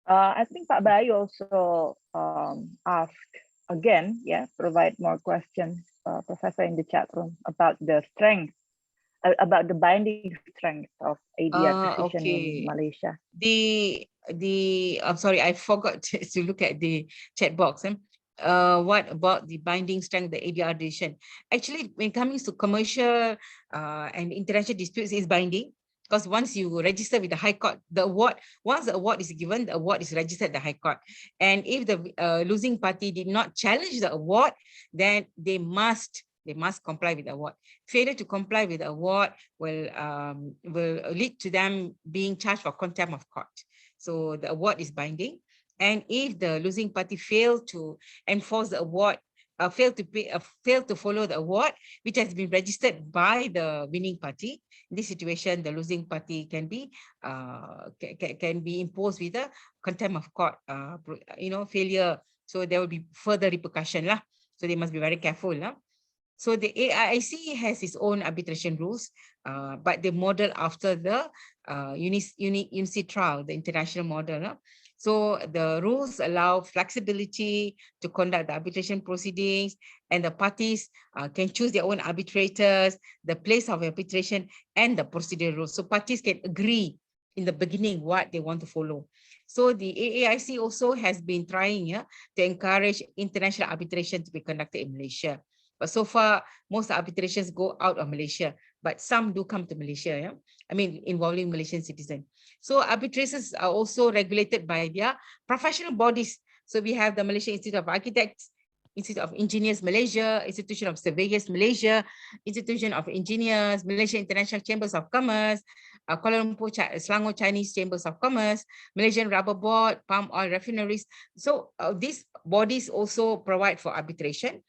I think Pak Bayu also asked again, provide more questions, Professor, in the chat room about the strength, about the binding strength of ADR decision in Malaysia. I'm sorry, I forgot to look at the chat box. What about the binding strength, the ADR decision? Actually, when it comes to commercial and international disputes, is binding. Because once you register with the High Court, once the award is given, the award is registered at the High Court. And if the losing party did not challenge the award, then they must comply with the award. Failure to comply with the award will lead to them being charged for contempt of court. So the award is binding. And if the losing party failed to enforce the award, failed to follow the award, which has been registered by the winning party, in this situation, the losing party can be imposed with a contempt of court, failure. So there will be further repercussion lah. So they must be very careful lah. So the AIIC has its own arbitration rules, but they model after the UNICITRAL, the international model. So the rules allow flexibility to conduct the arbitration proceedings, and the parties can choose their own arbitrators, the place of arbitration, and the procedure rules. So parties can agree in the beginning what they want to follow. So the AAIC also has been trying to encourage international arbitration to be conducted in Malaysia. But so far, most arbitrations go out of Malaysia, but some do come to Malaysia, involving Malaysian citizens. So arbitrators are also regulated by their professional bodies. So we have the Malaysian Institute of Architects, Institute of Engineers Malaysia, Institution of Surveyors Malaysia, Institution of Engineers, Malaysia International Chambers of Commerce, Kuala Lumpur, Selangor Chinese Chambers of Commerce, Malaysian Rubber Board, Palm Oil Refineries. So these bodies also provide for arbitration.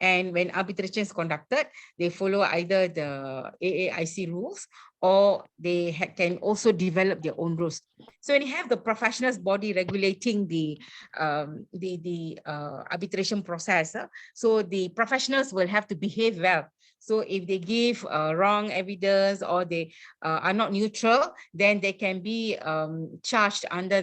And when arbitration is conducted, they follow either the AAIC rules or they can also develop their own rules. So when you have the professionals body regulating the arbitration process, so the professionals will have to behave well. So if they give wrong evidence or they are not neutral, then they can be charged under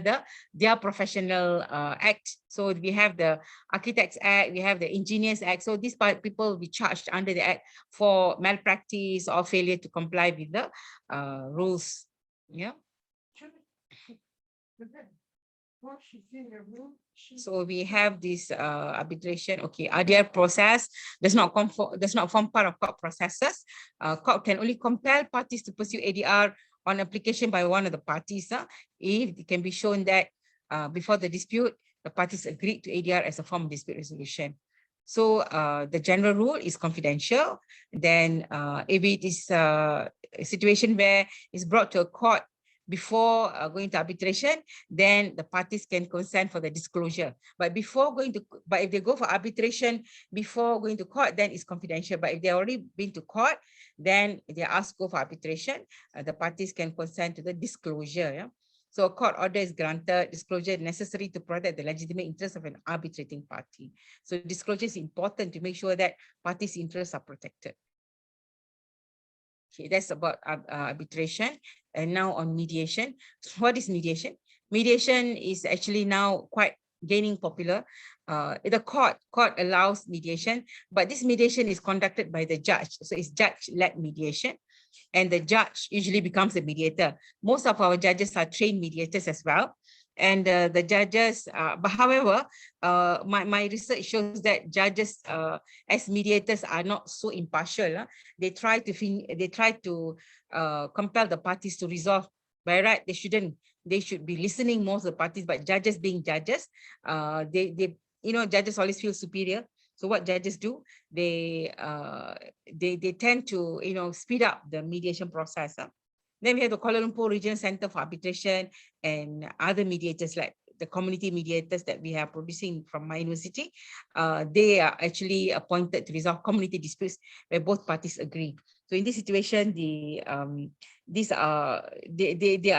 their professional act. So we have the Architects Act, we have the Engineers Act. So these people will be charged under the act for malpractice or failure to comply with the rules. Yeah. So we have this arbitration. Okay, ADR process does not form part of court processes. Court can only compel parties to pursue ADR on application by one of the parties if it can be shown that before the dispute, the parties agreed to ADR as a form of dispute resolution. So the general rule is confidential. Then if it is a situation where it's brought to a court before going to arbitration, then the parties can consent for the disclosure. But if they go for arbitration before going to court, then it's confidential. But if they already been to court, then they are asked to go for arbitration, the parties can consent to the disclosure. Yeah? So a court order is granted, disclosure necessary to protect the legitimate interests of an arbitrating party. So disclosure is important to make sure that parties' interests are protected. Okay, that's about arbitration. And now on mediation. What is mediation? Mediation is actually now quite gaining popular. The court allows mediation, but this mediation is conducted by the judge. So it's judge-led mediation. And the judge usually becomes the mediator. Most of our judges are trained mediators as well. And the judges, but however, my research shows that judges as mediators are not so impartial. They try to compel the parties to resolve. By right, they shouldn't. They should be listening most of the parties, but judges being judges, judges always feel superior. So what judges do, they tend to speed up the mediation process. Then we have the Kuala Lumpur Regional Center for Arbitration and other mediators like the community mediators that we are producing from my university. They are actually appointed to resolve community disputes where both parties agree. So in this situation, they are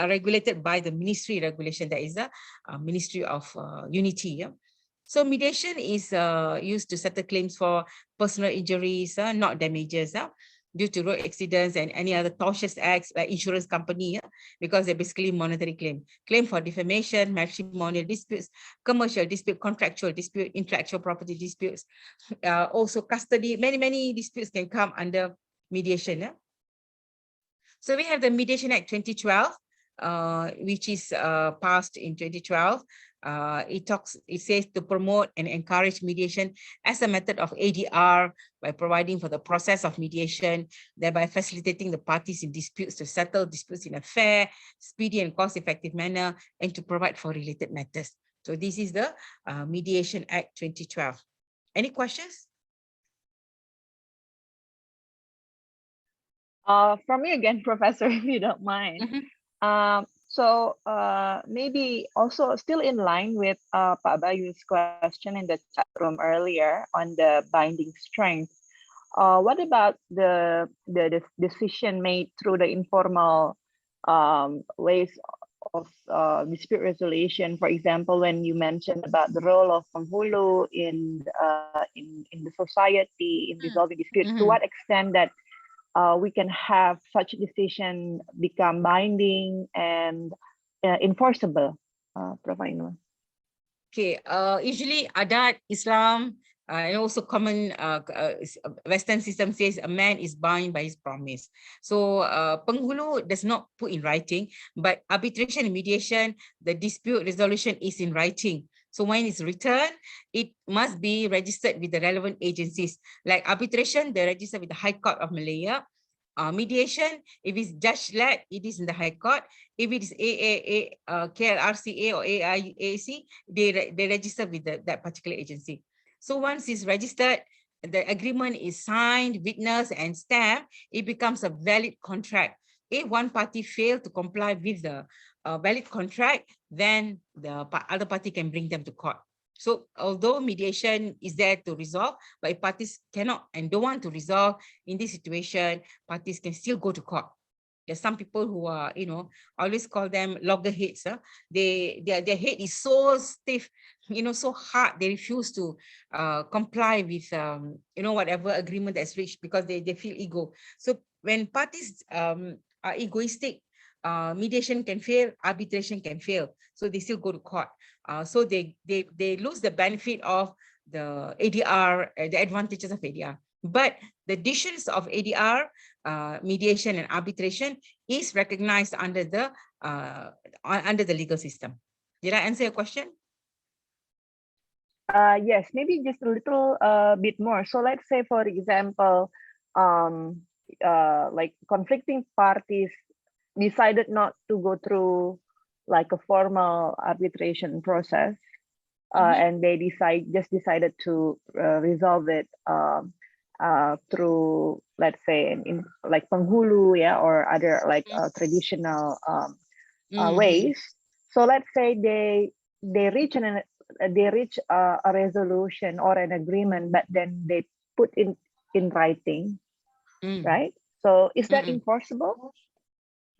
regulated by the ministry regulation, that is the Ministry of Unity. Yeah? So mediation is used to settle claims for personal injuries, not damages, due to road accidents and any other tortious acts like insurance company, because they're basically monetary claim for defamation, matrimonial disputes, commercial dispute, contractual dispute, intellectual property disputes, also custody. Many disputes can come under mediation. Yeah? So we have the Mediation Act 2012, which is passed in 2012. It says to promote and encourage mediation as a method of ADR by providing for the process of mediation, thereby facilitating the parties in disputes to settle disputes in a fair, speedy, and cost-effective manner, and to provide for related matters. So this is the Mediation Act 2012. Any questions? From me again, Professor, if you don't mind. So maybe also still in line with Pak Bayu's question in the chat room earlier on the binding strength. What about the decision made through the informal ways of dispute resolution? For example, when you mentioned about the role of penghulu in the society in resolving disputes, to what extent that we can have such decision become binding and enforceable, Prof. Ainul? Okay, usually adat, Islam, and also common Western system says a man is bound by his promise. So penghulu does not put in writing, but arbitration and mediation, the dispute resolution is in writing. So when it's returned, it must be registered with the relevant agencies. Like arbitration, they're registered with the High Court of Malaya. Mediation, if it's judge-led, it is in the High Court. If it is KLRCA or IIUM, they register with that particular agency. So once it's registered, the agreement is signed, witnessed, and stamped, it becomes a valid contract. If one party fails to comply with the valid contract, then the other party can bring them to court. So although mediation is there to resolve, but if parties cannot and don't want to resolve in this situation, parties can still go to court. There's some people who are, I always call them loggerheads. Their head is so stiff, so hard. They refuse to comply with, whatever agreement that's reached because they feel ego. So when parties are egoistic, mediation can fail, arbitration can fail. So they still go to court. So they lose the benefit of the ADR, the advantages of ADR. But the decisions of ADR, mediation and arbitration is recognized under the legal system. Did I answer your question? Yes, maybe just a little bit more. So let's say, for example, like conflicting parties decided not to go through like a formal arbitration process, and they decided to resolve it through, let's say, in like penghulu, yeah, or other like traditional ways. So let's say they reach a resolution or an agreement, but then they put in writing, right? So is that enforceable,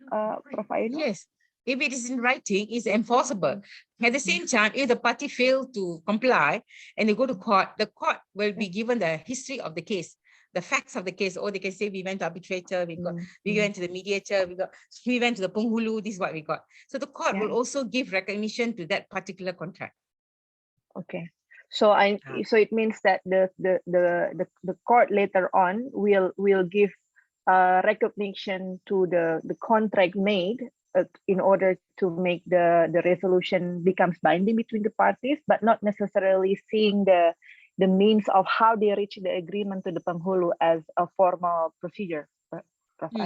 Prof. Ainul? Yes. If it is in writing, it's enforceable. At the same time, if the party fail to comply and they go to court, the court will be given the history of the case, the facts of the case, or they can say we went to arbitrator, we went to the mediator, we went to the penghulu, this is what we got. So the court will also give recognition to that particular contract. Okay. So so it means that the court later on will give recognition to the contract made in order to make the resolution becomes binding between the parties, but not necessarily seeing the means of how they reach the agreement to the penghulu as a formal procedure.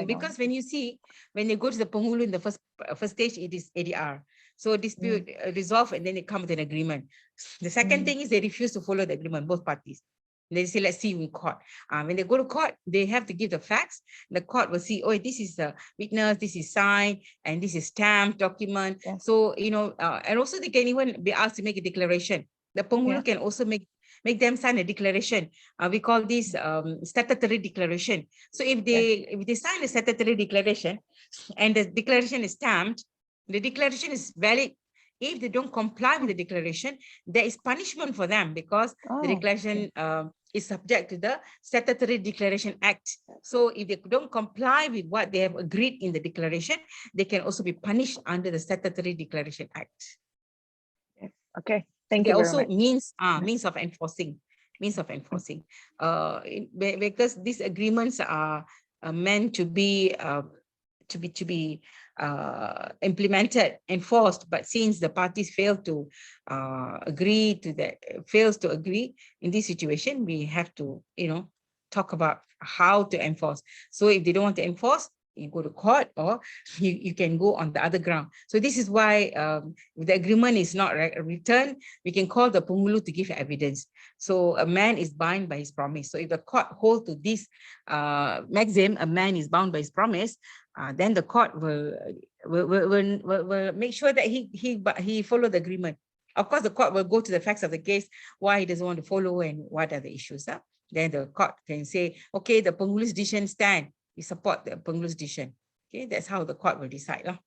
Because when they go to the penghulu in the first stage, it is ADR. So dispute resolve and then they come with an agreement. The second thing is they refuse to follow the agreement, both parties. They say, let's see in court. When they go to court, they have to give the facts. The court will see, oh, this is the witness, this is signed, and this is stamped document. So, and also they can even be asked to make a declaration. The penghulu can also make them sign a declaration. We call this statutory declaration. So if they sign a statutory declaration and the declaration is stamped, the declaration is valid. If they don't comply with the declaration, there is punishment for them because the declaration is subject to the Statutory Declaration Act. So if they don't comply with what they have agreed in the declaration, they can also be punished under the Statutory Declaration Act. Yes. Okay. Thank you very much. Means of enforcing. Because these agreements are meant to be implemented, enforced, but since the parties fail to agree in this situation, we have to talk about how to enforce. So if they don't want to enforce, you go to court, or you can go on the other ground. So this is why if the agreement is not returned, we can call the penghulu to give evidence. So a man is bound by his promise. So if the court holds to this maxim, a man is bound by his promise, then the court will make sure that he follow the agreement. Of course, the court will go to the facts of the case, why he doesn't want to follow and what are the issues. Then the court can say, okay, the penghulu's decision stand. We support the penghulu's decision. Okay, that's how the court will decide.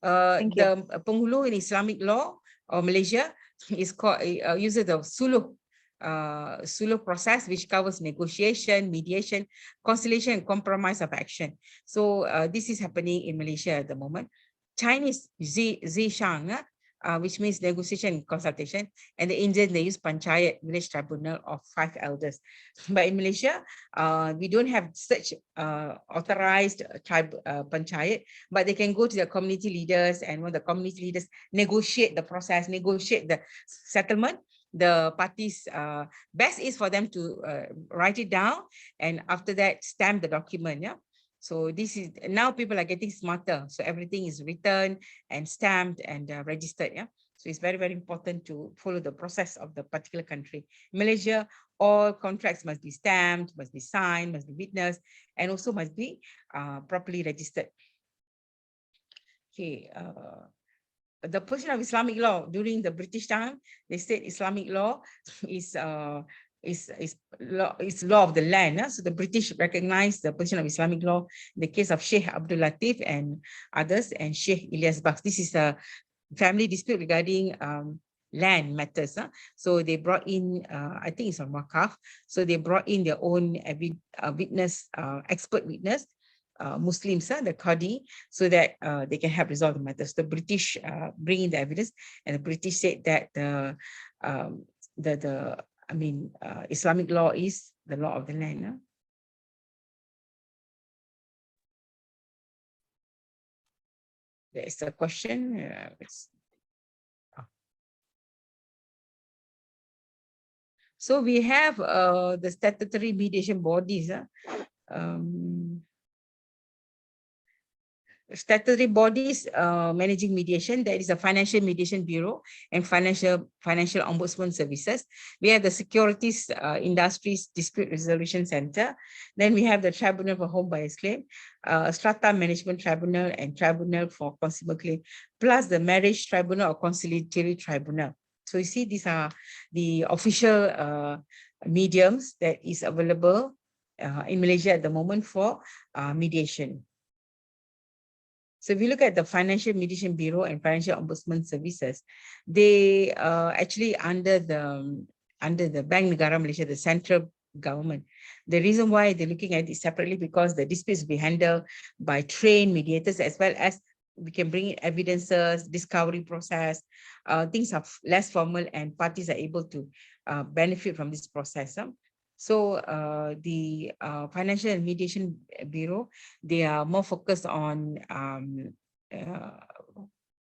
The penghulu in Islamic law or Malaysia is called uses the suluh process, which covers negotiation, mediation, conciliation, and compromise of action. So this is happening in Malaysia at the moment. Chinese Zishang, which means negotiation and consultation, and the Indian, they use Panchayat, village tribunal of 5 elders. But in Malaysia, we don't have such authorized Panchayat, but they can go to the community leaders, and when the community leaders negotiate the process, negotiate the settlement, the parties, best is for them to write it down, and after that, stamp the document. So this is, now people are getting smarter. So everything is written and stamped and registered. So it's very, very important to follow the process of the particular country. Malaysia, all contracts must be stamped, must be signed, must be witnessed, and also must be properly registered. Okay. the position of Islamic law during the British time, they said Islamic law is law of the land. So the British recognized the position of Islamic law in the case of Sheikh Abdul Latif and others, and Sheikh Ilyas Baks. This is a family dispute regarding land matters. So they brought in, I think it's on Wakaf. So they brought in their own witness, expert witness, Muslims, the Qadi, so that they can help resolve the matters. The British bring in the evidence, and the British said that Islamic law is the law of the land. There's a question. So we have the statutory mediation bodies. Statutory bodies managing mediation. There is a Financial Mediation Bureau and Financial Ombudsman Services. We have the Securities Industries Dispute Resolution Center. Then we have the Tribunal for Home Buyers Claim, Strata Management Tribunal, and Tribunal for Consumer Claim, plus the Marriage Tribunal or Conciliatory Tribunal. So you see, these are the official mediums that is available in Malaysia at the moment for mediation. So if you look at the Financial Mediation Bureau and Financial Ombudsman Services, they actually under the Bank Negara Malaysia, the central government. The reason why they're looking at it separately, because the disputes will be handled by trained mediators, as well as we can bring in evidences, discovery process, things are less formal, and parties are able to benefit from this process. So the Financial and Mediation Bureau, they are more focused on,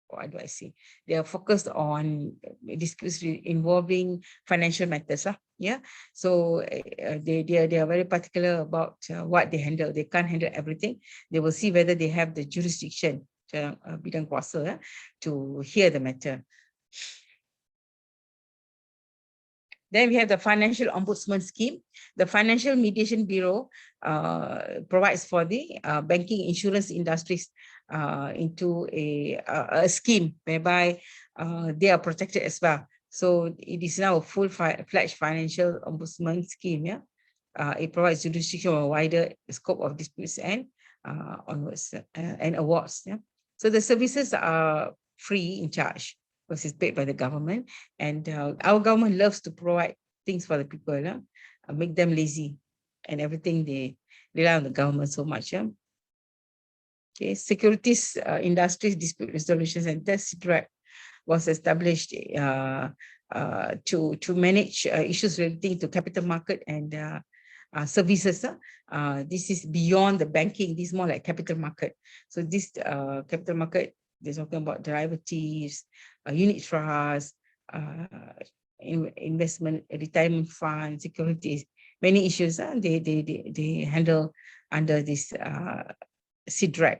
what do I say? They are focused on disputes involving financial matters. Yeah. So they are very particular about what they handle. They can't handle everything. They will see whether they have the jurisdiction bidang kuasa to hear the matter. Then we have the Financial Ombudsman Scheme. The Financial Mediation Bureau provides for the banking insurance industries into a scheme whereby they are protected as well. So it is now a full-fledged financial ombudsman scheme. Yeah, it provides jurisdiction on a wider scope of disputes and onwards and awards. Yeah, so the services are free in charge, because it's paid by the government, and our government loves to provide things for the people, make them lazy, and everything they rely on the government so much. Yeah? Okay, Securities Industries Dispute Resolution Center (SIDRAC) was established to manage issues relating to capital market and services. This is beyond the banking. This is more like capital market. So this capital market, they're talking about derivatives, unit trust, investment, retirement fund, securities, many issues they handle under this SIDRAC.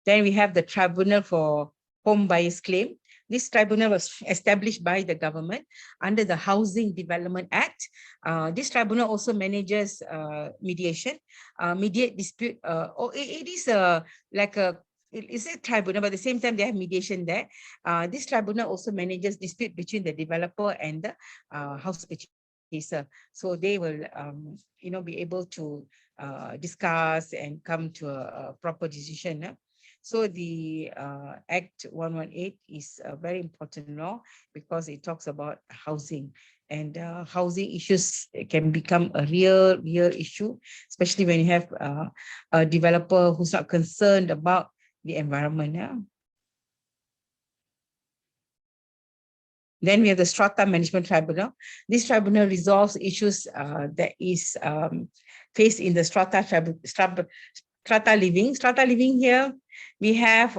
Then we have the Tribunal for Home Buyers Claim. This tribunal was established by the government under the Housing Development Act. This tribunal also manages mediation, mediate dispute. It is it's a tribunal, but at the same time they have mediation there. This tribunal also manages dispute between the developer and the house purchaser. So they will, be able to discuss and come to a proper decision. So the Act 118 is a very important law because it talks about housing, and housing issues can become a real issue, especially when you have a developer who's not concerned about the environment. Yeah? Then we have the Strata Management Tribunal. This tribunal resolves issues that is faced in the strata living. Strata living here, we have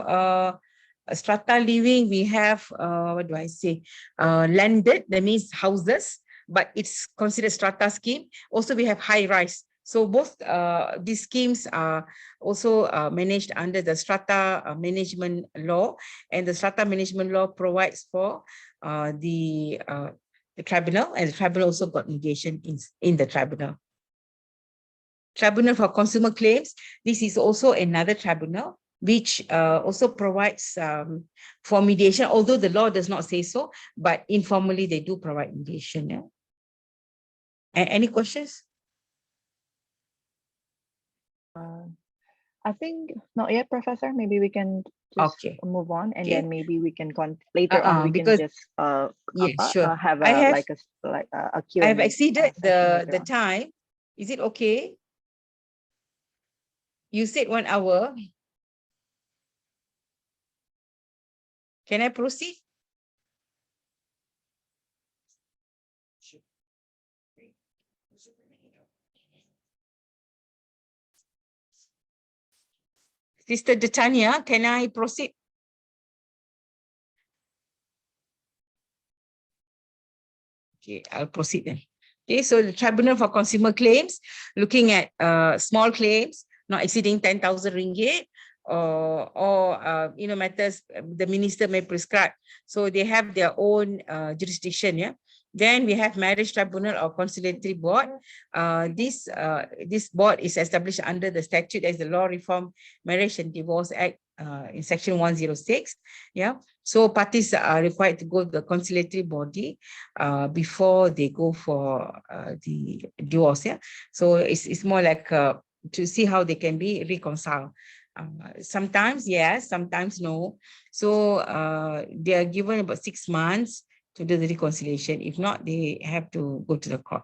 strata living, we have, what do I say, landed, that means houses, but it's considered strata scheme. Also, we have high rise. So both these schemes are also managed under the strata management law, and the strata management law provides for the tribunal, and the tribunal also got mediation in the tribunal. Tribunal for Consumer Claims. This is also another tribunal which also provides for mediation, although the law does not say so, but informally they do provide mediation. Yeah? Any questions? I think not yet, Professor. Maybe we can just Okay. move on, and Okay. then maybe we can later on we Because, can just yeah, sure. have I have a Q&A I have exceeded session later the on. time. Is it okay? You said 1 hour. Can I proceed? Sister Detania, can I proceed? Okay, I'll proceed then. Okay, so the Tribunal for Consumer Claims, looking at small claims not exceeding 10,000 ringgit, or matters the minister may prescribe. So they have their own jurisdiction. Yeah. Then we have Marriage Tribunal or Conciliatory Board. This board is established under the statute as the Law Reform Marriage and Divorce Act in Section 106. Yeah. So parties are required to go to the conciliatory body before they go for the divorce. Yeah. So it's more like to see how they can be reconciled. Sometimes yes, sometimes no. So they are given about 6 months to do the reconciliation. If not, they have to go to the court.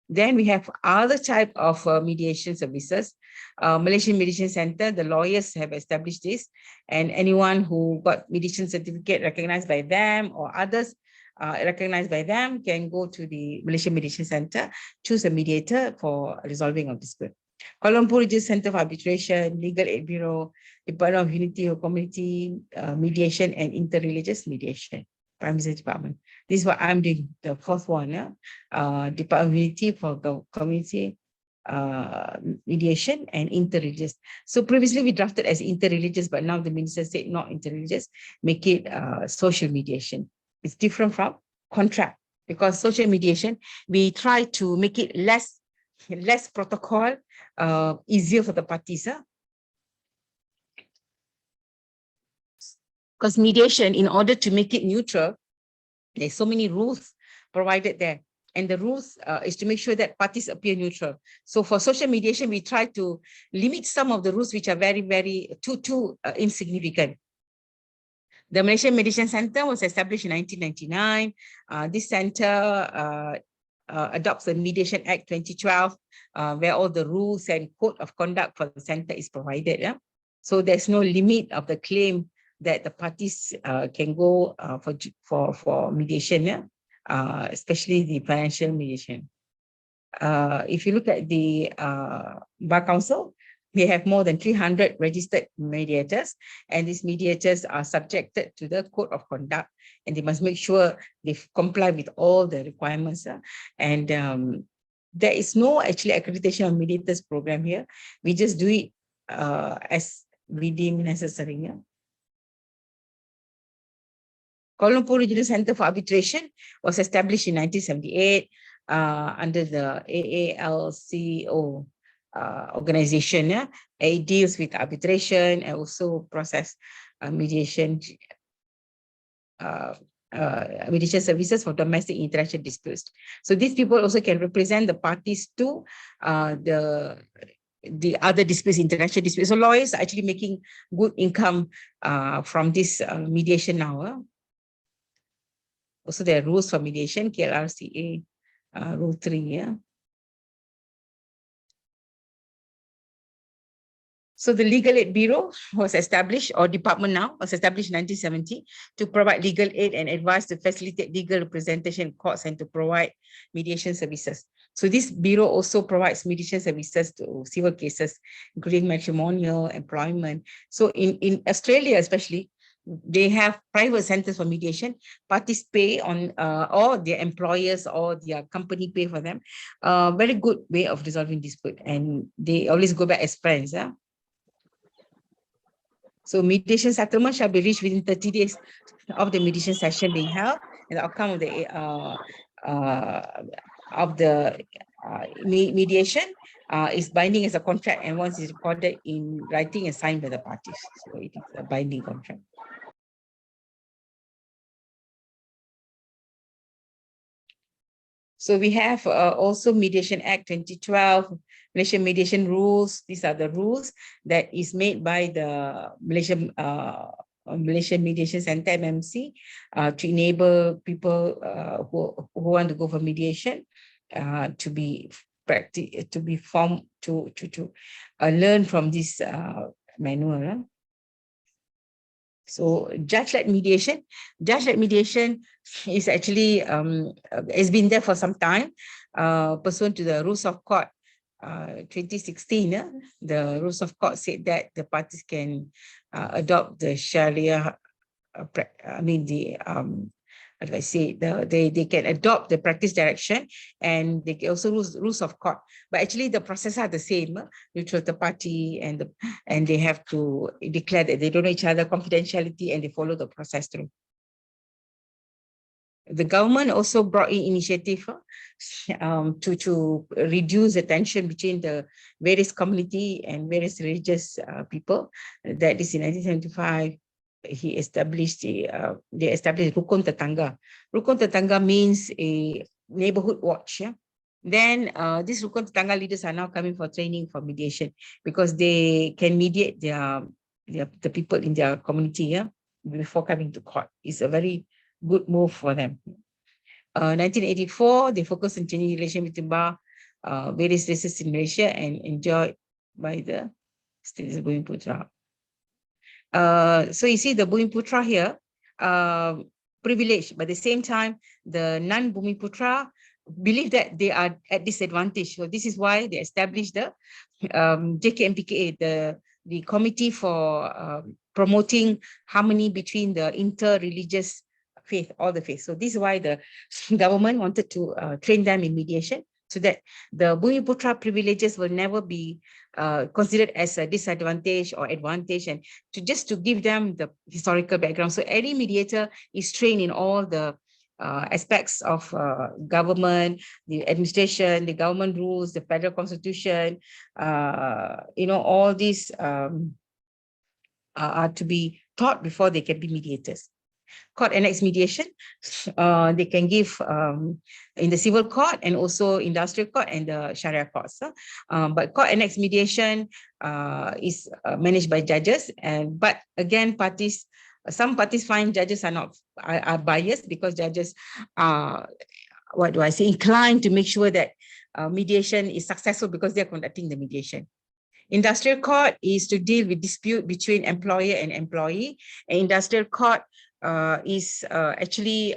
Then we have other type of mediation services. Malaysian Mediation Center, the lawyers have established this, and anyone who got mediation certificate recognized by them or others recognized by them can go to the Malaysian Mediation Center, choose a mediator for resolving of dispute. Kuala Lumpur Regional Center for Arbitration, Legal Aid Bureau, Department of Unity or Community Mediation and Interreligious Mediation. Prime Minister Department. This is what I'm doing, the fourth one. Yeah? Department of Unity for Community Mediation and Interreligious. So previously we drafted as interreligious, but now the minister said not interreligious, make it social mediation. It's different from contract, because social mediation, we try to make it less protocol, easier for the parties. Because mediation, in order to make it neutral, there's so many rules provided there. And the rules is to make sure that parties appear neutral. So for social mediation, we try to limit some of the rules which are very, very too insignificant. The Malaysian Mediation Center was established in 1999. This center adopts the Mediation Act 2012, where all the rules and code of conduct for the center is provided. Yeah? So there's no limit of the claim that the parties can go for mediation, yeah? Especially the financial mediation. If you look at the Bar Council, we have more than 300 registered mediators, and these mediators are subjected to the code of conduct, and they must make sure they comply with all the requirements. And there is no actually accreditation of mediators program here. We just do it as we deem necessary. Yeah? Kuala Lumpur Regional Center for Arbitration was established in 1978 under the AALCO organization. Yeah? It deals with arbitration and also process mediation services for domestic international disputes. So these people also can represent the parties to the other disputes, international disputes. So lawyers are actually making good income from this mediation now. Also, there are rules for mediation, KLRCA, Rule 3. Yeah. So the Legal Aid Bureau was established, or department now, was established in 1970 to provide legal aid and advice to facilitate legal representation in courts and to provide mediation services. So this bureau also provides mediation services to civil cases, including matrimonial, employment. So in Australia, especially, they have private centers for mediation. Parties pay on, or their employers or their company pay for them. Very good way of resolving dispute, and they always go back as friends. So mediation settlement shall be reached within 30 days of the mediation session being held. and the outcome of the mediation is binding as a contract, and once it's recorded in writing and signed by the parties. So it is a binding contract. So we have also Mediation Act 2012, Malaysian mediation rules. These are the rules that is made by the Malaysian Mediation Center, MMC, to enable people who want to go for mediation to learn from this manual. So judge-led mediation is actually has been there for some time, pursuant to the rules of court 2016. The rules of court said that the parties can adopt the Sharia. How do I say? They can adopt the practice direction, and they can also rules of court. But actually, the processes are the same. Neutral the party, and they have to declare that they don't know each other, confidentiality, and they follow the process through. The government also brought in initiative to reduce the tension between the various community and various religious people. That is in 1975. They established Rukun Tetangga. Rukun Tetangga means a neighborhood watch. Yeah? Then these Rukun Tetangga leaders are now coming for training for mediation, because they can mediate the people in their community, yeah, before coming to court. It's a very good move for them. 1984, they focused on changing relation between various races in Malaysia and enjoyed by the states of Bumi Putra. So you see the Bumi Putra here, privileged, but at the same time, the non-Bumi Putra believe that they are at disadvantage. So this is why they established the JKMPKA, the Committee for Promoting Harmony Between the Inter-Religious Faith, all the faiths. So this is why the government wanted to train them in mediation, so that the Bumi Putra privileges will never be considered as a disadvantage or advantage, and to give them the historical background. So any mediator is trained in all the aspects of government, the administration, the government rules, the federal constitution, all these are to be taught before they can be mediators. Court annex mediation, they can give in the civil court and also industrial court and the Sharia courts. But court annex mediation is managed by judges, but again, some parties find judges are biased, because judges are, inclined to make sure that mediation is successful because they're conducting the mediation. Industrial court is to deal with dispute between employer and employee. And industrial court is actually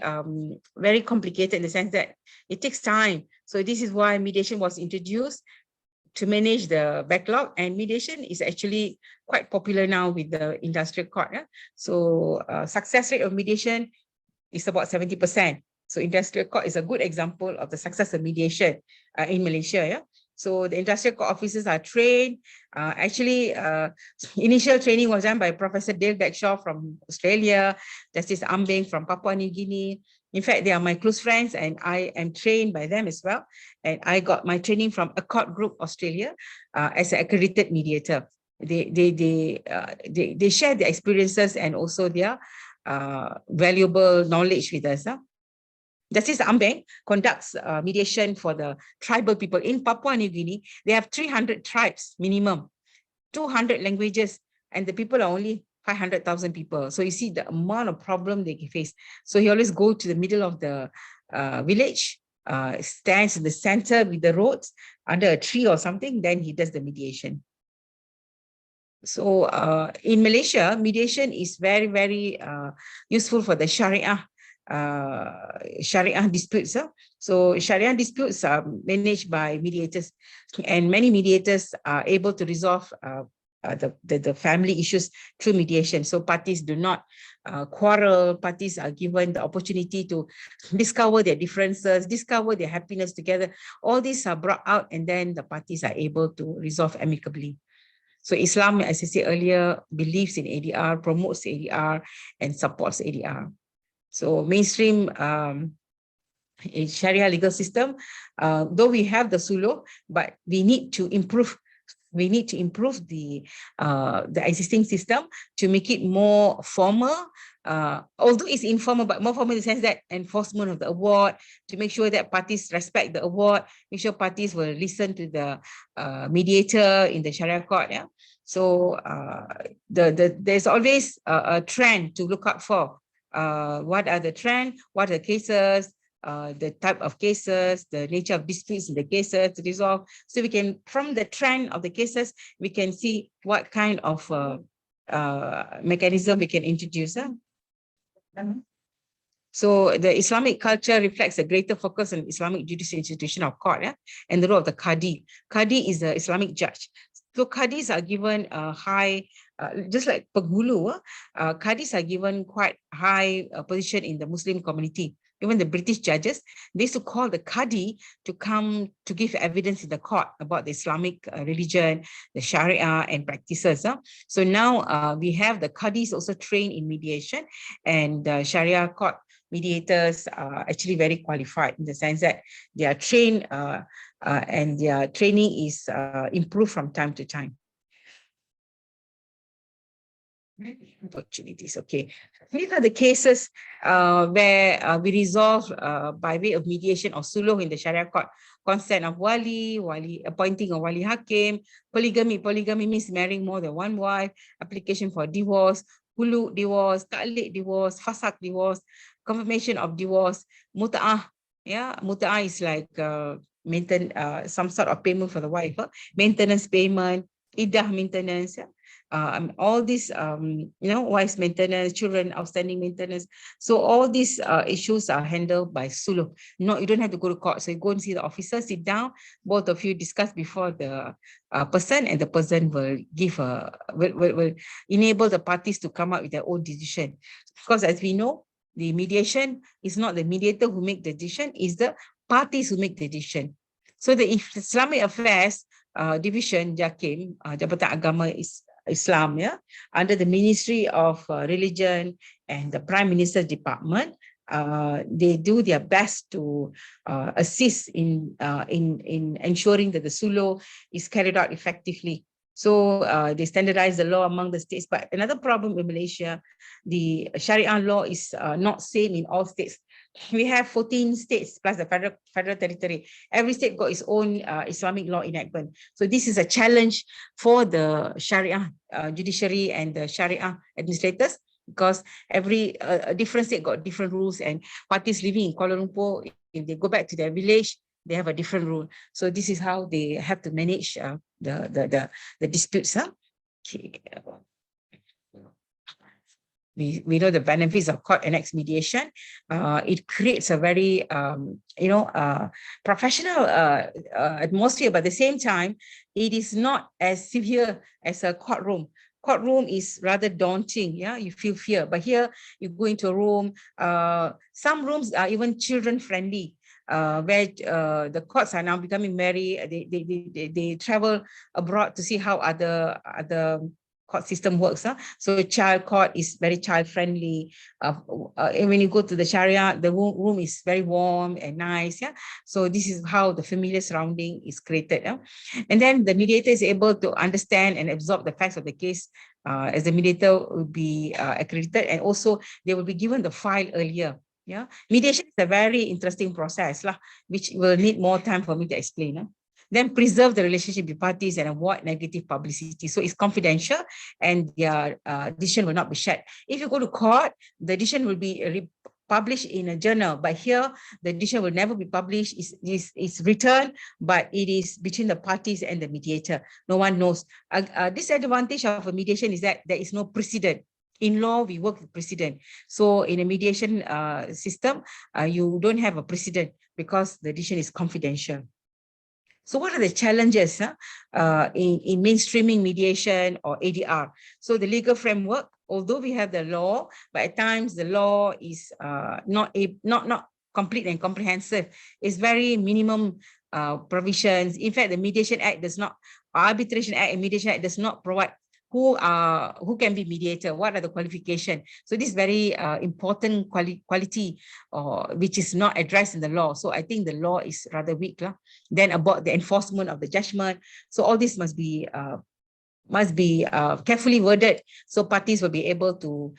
very complicated in the sense that it takes time. So this is why mediation was introduced to manage the backlog, and mediation is actually quite popular now with the industrial court. Yeah? So success rate of mediation is about 70%. So industrial court is a good example of the success of mediation in Malaysia. Yeah. So the industrial court officers are trained. Initial training was done by Professor Dale Bagshaw from Australia, Justice Ambing from Papua New Guinea. In fact, they are my close friends, and I am trained by them as well. And I got my training from Accord Group Australia as an accredited mediator. They share their experiences and also their valuable knowledge with us. Justice Ambeng conducts mediation for the tribal people in Papua New Guinea. They have 300 tribes minimum, 200 languages, and the people are only 500,000 people. So you see the amount of problem they face. So he always go to the middle of the village, stands in the center with the roads under a tree or something, then he does the mediation. So in Malaysia, mediation is very, very useful for the Sharia disputes. So Sharia disputes are managed by mediators, and many mediators are able to resolve the family issues through mediation. So parties do not quarrel. Parties are given the opportunity to discover their differences, discover their happiness together. All these are brought out, and then the parties are able to resolve amicably. So Islam, as I said earlier, believes in ADR, promotes ADR, and supports ADR. So mainstream in Sharia legal system, though we have the suluh, but we need to improve. We need to improve the existing system to make it more formal, although it's informal, but more formal in the sense that enforcement of the award, to make sure that parties respect the award, make sure parties will listen to the mediator in the Sharia court. Yeah. So there's always a trend to look out for. What are the trend? What are the cases? The type of cases, the nature of disputes in the cases to resolve. So we can, from the trend of the cases, we can see what kind of mechanism we can introduce. So the Islamic culture reflects a greater focus on Islamic judicial institution of court, and the role of the Qadi. Qadi is the Islamic judge. So Qadis are given a high, just like penghulu, Qadis are given quite high position in the Muslim community. Even the British judges, they used to call the Qadi to come to give evidence in the court about the Islamic religion, the Sharia and practices. So now we have the Qadis also trained in mediation, and Sharia court mediators are actually very qualified in the sense that they are trained and their training is improved from time to time. Opportunities. Okay, these are the cases where we resolve by way of mediation or suluh in the Sharia court. Consent of wali appointing a wali hakim, polygamy means marrying more than one wife, application for divorce, hulu divorce, ta'liq divorce, fasak divorce, confirmation of divorce, muta'ah. Yeah, muta'ah is like some sort of payment for the wife, maintenance payment, iddah maintenance. Yeah? All these, wife's maintenance, children outstanding maintenance. So all these issues are handled by suluh. No, you don't have to go to court. So you go and see the officer, sit down, both of you discuss before the person, and the person will give will enable the parties to come up with their own decision. Because as we know, the mediation is not the mediator who make the decision, is the parties who make the decision. So the Islamic Affairs Division, JAKIM, Jabatan Agama Islam, under the Ministry of Religion and the Prime Minister's Department, they do their best to assist in ensuring that the suluh is carried out effectively. So they standardize the law among the states. But another problem in Malaysia, the Sharia law is not same in all states. We have 14 states plus the federal territory. Every state got its own Islamic law enactment. So this is a challenge for the Sharia judiciary and the Sharia administrators, because every different state got different rules, and parties living in Kuala Lumpur, if they go back to their village, they have a different rule. So this is how they have to manage the disputes. Okay. We know the benefits of court annexed mediation. It creates a very, professional atmosphere, but at the same time, it is not as severe as a courtroom. Courtroom is rather daunting. Yeah, you feel fear. But here, you go into a room. Some rooms are even children friendly. Where the courts are now becoming merry. They travel abroad to see how other court system works. So child court is very child friendly. And when you go to the Sharia, the room is very warm and nice. Yeah. So this is how the familiar surrounding is created. And then the mediator is able to understand and absorb the facts of the case, as the mediator will be accredited, and also they will be given the file earlier. Yeah, mediation is a very interesting process, which will need more time for me to explain. Then preserve the relationship with parties and avoid negative publicity. So it's confidential, and their decision will not be shared. If you go to court, the decision will be published in a journal, but here the decision will never be published. It's written, but it is between the parties and the mediator. No one knows. Disadvantage of a mediation is that there is no precedent. In law, we work with precedent. So in a mediation system, you don't have a precedent because the decision is confidential. So what are the challenges in mainstreaming mediation or ADR? So the legal framework, although we have the law, but at times the law is not complete and comprehensive. It's very minimum provisions. In fact, the Mediation Act does not, Arbitration Act and Mediation Act does not provide who can be mediator, what are the qualifications. So this is very important quality which is not addressed in the law. So I think the law is rather weak. Then about the enforcement of the judgment. So all this must be carefully worded so parties will be able to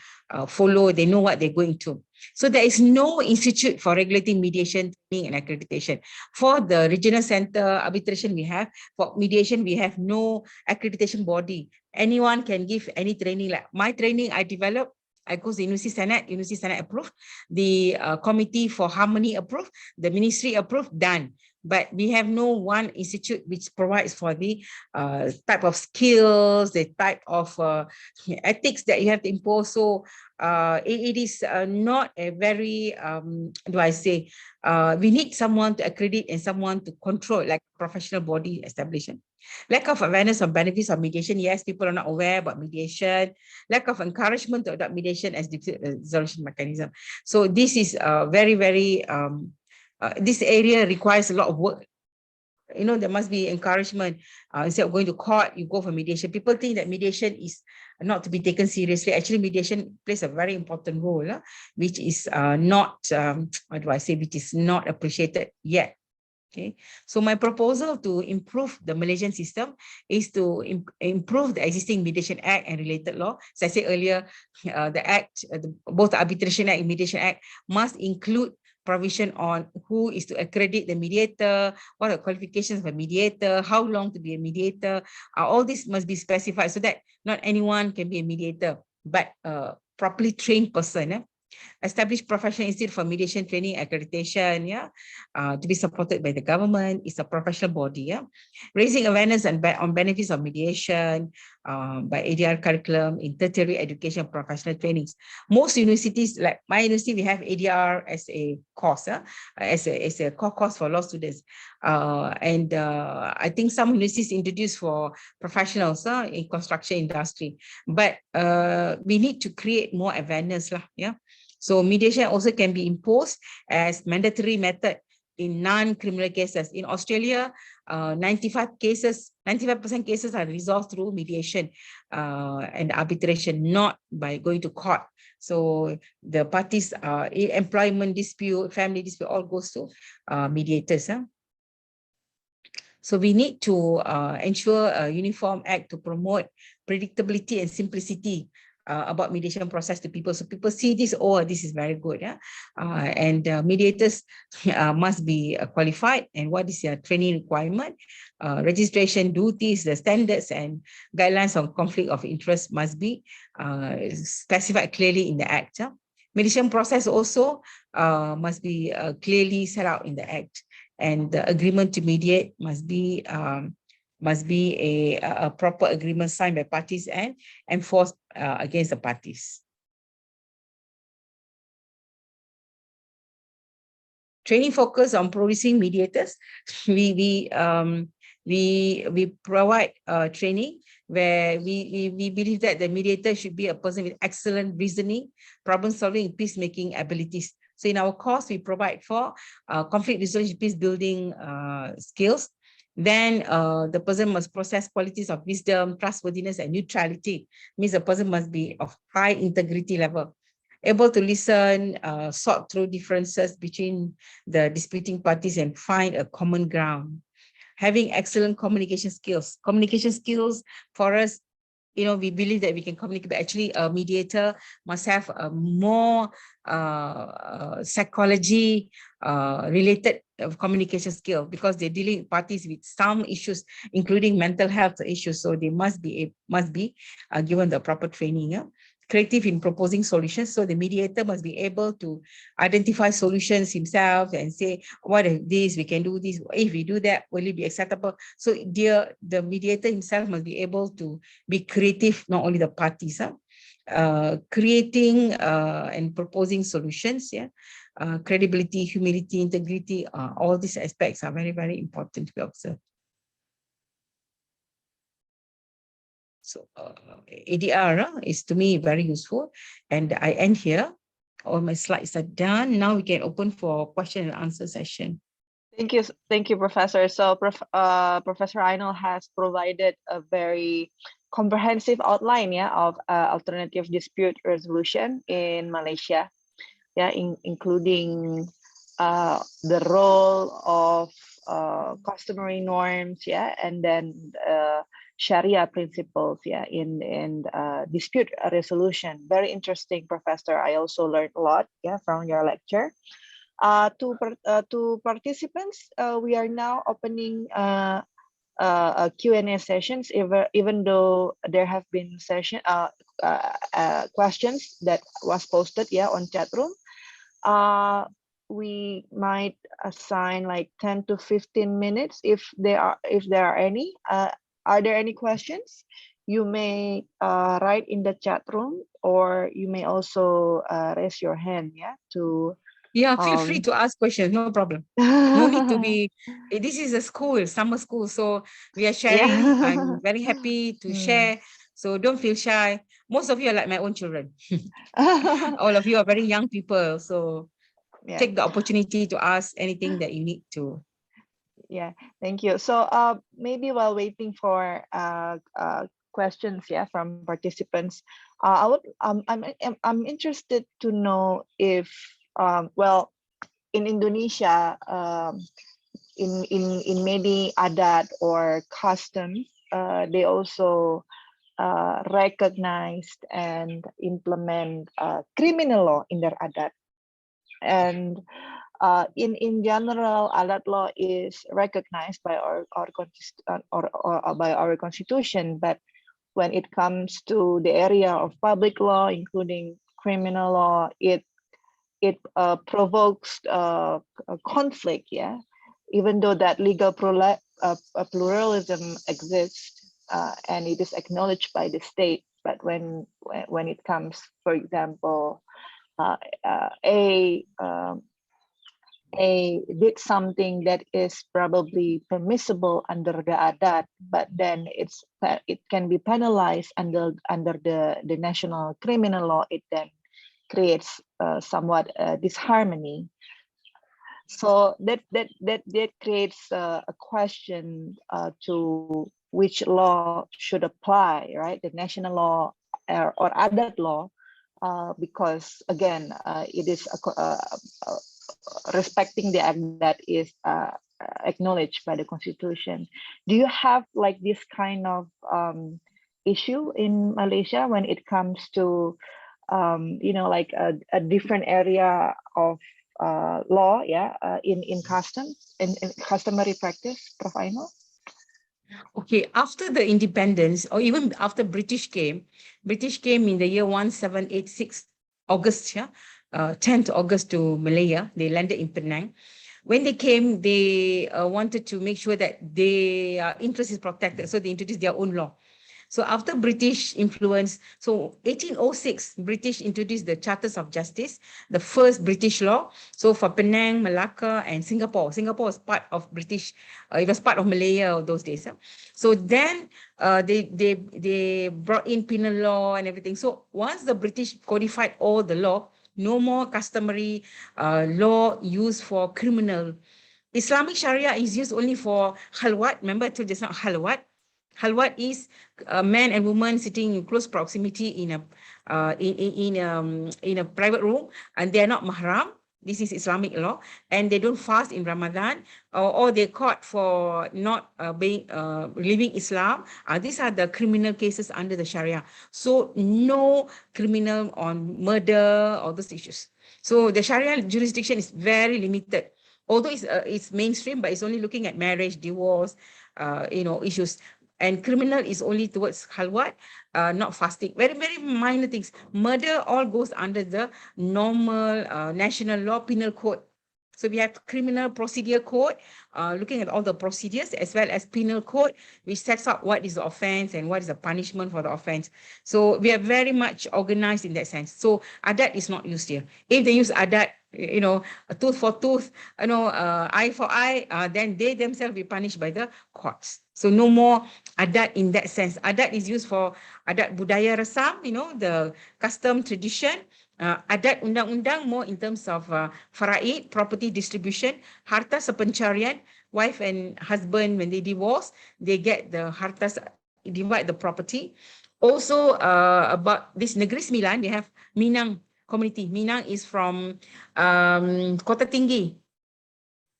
follow, they know what they're going to. So there is no institute for regulating mediation, training and accreditation. For the regional center arbitration we have, for mediation we have no accreditation body. Anyone can give any training. Like my training I developed, I go to University Senate approved, the committee for harmony approved, the ministry approved, done. But we have no one institute which provides for the type of skills, the type of ethics that you have to impose. So it is not a very, we need someone to accredit and someone to control, like professional body establishment. Lack of awareness of benefits of mediation. Yes, people are not aware about mediation. Lack of encouragement to adopt mediation as dispute resolution mechanism. So this is very, very, this area requires a lot of work. You know, there must be encouragement. Instead of going to court, you go for mediation. People think that mediation is not to be taken seriously. Actually, mediation plays a very important role, which is not, which is not appreciated yet. Okay, so my proposal to improve the Malaysian system is to improve the existing Mediation Act and related law. As I said earlier, the Act, both the Arbitration Act and Mediation Act must include provision on who is to accredit the mediator, what are the qualifications of a mediator, how long to be a mediator. All this must be specified so that not anyone can be a mediator, but a properly trained person. Establish professional institute for mediation training accreditation, to be supported by the government. It's a professional body. Raising awareness on benefits of mediation by ADR curriculum in tertiary education professional trainings. Most universities, like my university, we have ADR as a course, as a core course for law students. And I think some universities introduced for professionals in construction industry. But we need to create more awareness. So mediation also can be imposed as mandatory method in non-criminal cases. In Australia, 95% cases are resolved through mediation and arbitration, not by going to court. So the parties, employment dispute, family dispute, all goes to mediators. So we need to ensure a uniform act to promote predictability and simplicity about mediation process to people. So people see this, oh, this is very good. And mediators must be qualified. And what is their training requirement? Registration duties, the standards and guidelines on conflict of interest must be specified clearly in the Act. Mediation process also must be clearly set out in the Act. And the agreement to mediate must be a proper agreement signed by parties and enforced against the parties. Training focus on producing mediators. We provide training where we believe that the mediator should be a person with excellent reasoning, problem solving, peacemaking abilities. So in our course, we provide for conflict resolution, peace building skills. Then the person must possess qualities of wisdom, trustworthiness, and neutrality. Means the person must be of high integrity level, able to listen, sort through differences between the disputing parties and find a common ground. Having excellent communication skills. Communication skills for us, you know, we believe that we can communicate, but actually a mediator must have a more psychology related communication skill, because they're dealing with parties with some issues, including mental health issues. So they must be given the proper training. Creative in proposing solutions. So the mediator must be able to identify solutions himself and say, what if this, we can do this. If we do that, will it be acceptable? So the mediator himself must be able to be creative, not only the parties. Creating and proposing solutions. Credibility, humility, integrity, all these aspects are very, very important to be observed. So ADR is to me very useful, and I end here. All my slides are done. Now we can open for question and answer session. Thank you, Professor. So, Professor Ainul has provided a very comprehensive outline, yeah, of alternative dispute resolution in Malaysia, yeah, including the role of customary norms, yeah, and then Sharia principles, yeah, in dispute resolution. Very interesting, Professor. I also learned a lot, yeah, from your lecture. To participants, we are now opening Q&A sessions, even though there have been questions that was posted, yeah, on chat room. We might assign like 10 to 15 minutes if there are any. Are there any questions? You may write in the chat room, or you may also raise your hand, yeah, to Yeah, feel free to ask questions, no problem. No need to be, this is a school, summer school. So we are sharing. yeah. I'm very happy to share. So don't feel shy. Most of you are like my own children. All of you are very young people. So Yeah. take the opportunity to ask anything that you need to. Yeah, thank you. So maybe while waiting for questions, yeah, from participants, I'm interested to know if well, in Indonesia, in many adat or customs, they also recognized and implement criminal law in their adat. And in general, adat law is recognized by by our constitution, but when it comes to the area of public law, including criminal law, it provokes a conflict. Yeah, even though that legal pluralism exists and it is acknowledged by the state, but when it comes, for example, a did something that is probably permissible under the adat, but then it can be penalized under the national criminal law. It then creates somewhat disharmony. So that creates a question to which law should apply, right? The national law or adat law, because again, it is respecting the act that is acknowledged by the constitution. Do you have like this kind of issue in Malaysia when it comes to like a different area of law, yeah, in customs, in customary practice, Prof. Ainul? Okay, after the independence, or even after British came in the year 1786, August, yeah, 10th August to Malaya. They landed in Penang. When they came, they wanted to make sure that their interest is protected. So they introduced their own law. So after British influence, so 1806, British introduced the Charters of Justice, the first British law. So for Penang, Malacca, and Singapore was part of British, it was part of Malaya those days. So then they brought in penal law and everything. So once the British codified all the law, no more customary law used for criminal. Islamic Sharia is used only for halwat. Remember I told you just now, halwat. Halwat is a man and woman sitting in close proximity in a private room, and they are not mahram. This is Islamic law, and they don't fast in Ramadan, or they're caught for not living Islam. These are the criminal cases under the Sharia. So no criminal on murder or those issues. So the Sharia jurisdiction is very limited. Although it's mainstream, but it's only looking at marriage, divorce, issues. And criminal is only towards halwat, not fasting. Very, very minor things. Murder all goes under the normal national law penal code. So we have criminal procedure code, looking at all the procedures, as well as penal code, which sets out what is the offense and what is the punishment for the offense. So we are very much organized in that sense. So adat is not used here. If they use adat, a tooth for tooth, eye for eye, then they themselves be punished by the courts. So no more adat in that sense. Adat is used for adat budaya resam, the custom tradition, Adat undang-undang more in terms of faraid, property distribution, harta sepencarian, wife and husband when they divorce, they get the harta, divide the property. Also about this Negeri Sembilan, they have Minang community. Minang is from Kota Tinggi,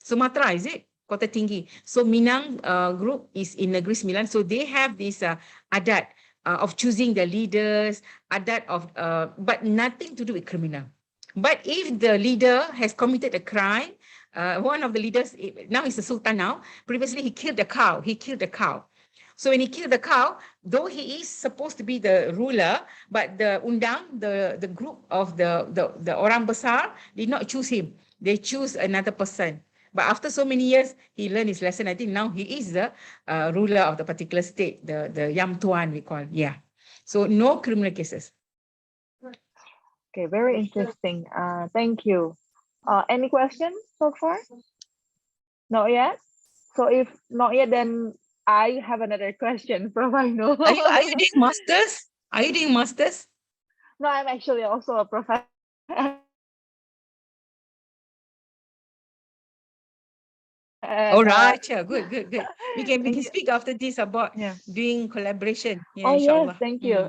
Sumatera, is it? Kota Tinggi. So Minang group is in Negeri Sembilan. So they have this adat of choosing the leaders, adat of, but nothing to do with criminal. But if the leader has committed a crime, one of the leaders, now he's a sultan now, previously he killed a cow, So when he killed the cow, though he is supposed to be the ruler, but the undang, the group of the orang besar did not choose him. They choose another person. But after so many years, he learned his lesson. I think now he is the ruler of the particular state, the Yam Tuan we call. Yeah. So no criminal cases. Okay, very interesting. Thank you. Any questions so far? Not yet? So if not yet, then I have another question, Prof. Ainul. Are you doing masters? Are you doing masters? No, I'm actually also a professor. All right, yeah, good. We can Thank you. speak after this about Yeah. doing collaboration. Yeah, Oh yes, inshallah. thank you.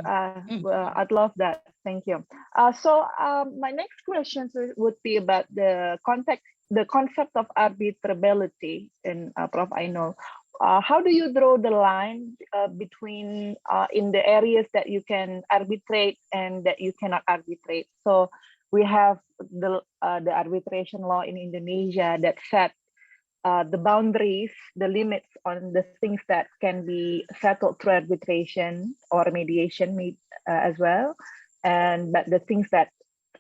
Well, I'd love that. Thank you. So my next question would be about the concept of arbitrability in Prof. Ainul. How do you draw the line between in the areas that you can arbitrate and that you cannot arbitrate? So we have the arbitration law in Indonesia that set the boundaries, the limits on the things that can be settled through arbitration or mediation as well, but the things that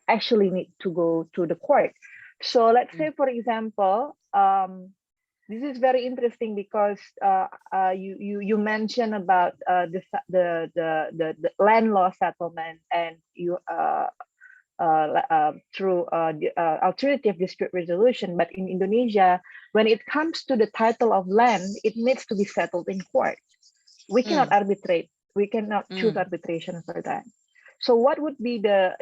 actually need to go to the court. So let's say, for example, this is very interesting because you mentioned about the land law settlement, and you through alternative dispute resolution. But in Indonesia, when it comes to the title of land, it needs to be settled in court. We cannot arbitrate. We cannot choose arbitration for that. So what would be the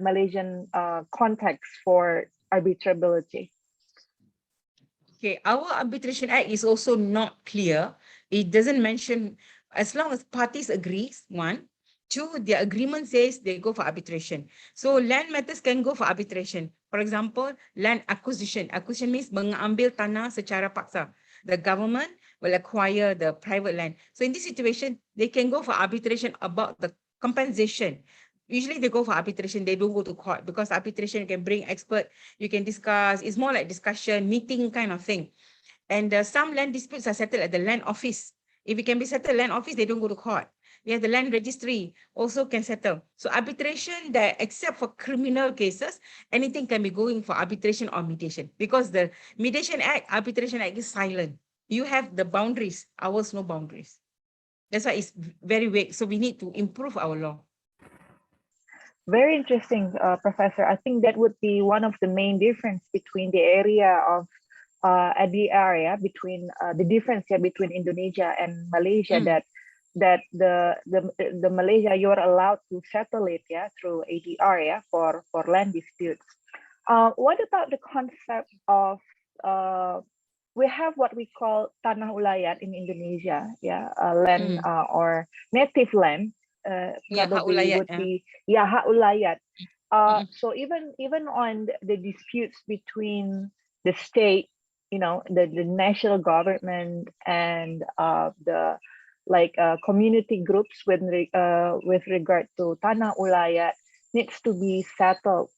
Malaysian context for arbitrability? Okay, our Arbitration Act is also not clear. It doesn't mention, as long as parties agree, one. Two, the agreement says they go for arbitration. So land matters can go for arbitration. For example, land acquisition. Acquisition means mengambil tanah secara paksa. The government will acquire the private land. So in this situation, they can go for arbitration about the compensation. Usually they go for arbitration, they don't go to court, because arbitration you can bring expert, you can discuss, it's more like discussion, meeting kind of thing. And some land disputes are settled at the land office. If it can be settled at land office, they don't go to court. We have the land registry, also can settle. So arbitration, that except for criminal cases, anything can be going for arbitration or mediation, because the Mediation Act, Arbitration Act is silent. You have the boundaries, ours no boundaries. That's why it's very vague. So we need to improve our law. Very interesting, Professor. I think that would be one of the main difference between the area of between the difference here between Indonesia and Malaysia, that the Malaysia, you're allowed to settle it through ADR for land disputes. What about the concept of we have what we call tanah ulayat in Indonesia, land or native land. Probably would be hak ulayat. So even on the disputes between the state, the national government and the community groups with regard to tanah ulayat needs to be settled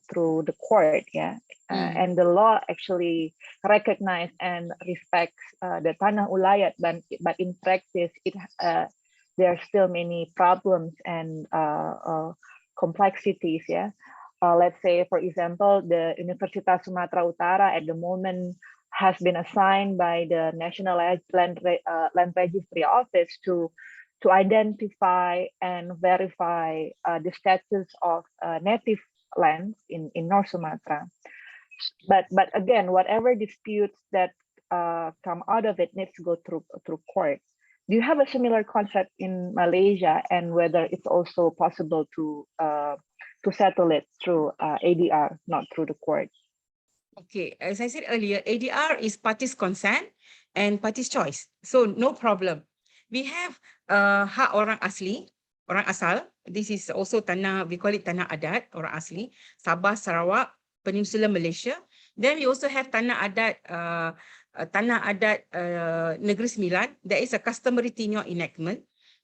through the court, and the law actually recognize and respects the tanah ulayat, but in practice there are still many problems and complexities. Let's say, for example, the Universitas Sumatera Utara at the moment has been assigned by the National Land Registry Office to identify and verify the status of native lands in North Sumatra. But again, whatever disputes that come out of it needs to go through court. Do you have a similar concept in Malaysia, and whether it's also possible to to settle it through ADR, not through the court. Okay, as I said earlier, ADR is parties' consent and parties' choice. So no problem. We have hak orang asli, orang asal. This is also tanah, we call it tanah adat, orang asli, Sabah, Sarawak, Peninsula Malaysia. Then we also have tanah adat Negeri Sembilan. There is a customary tenure enactment.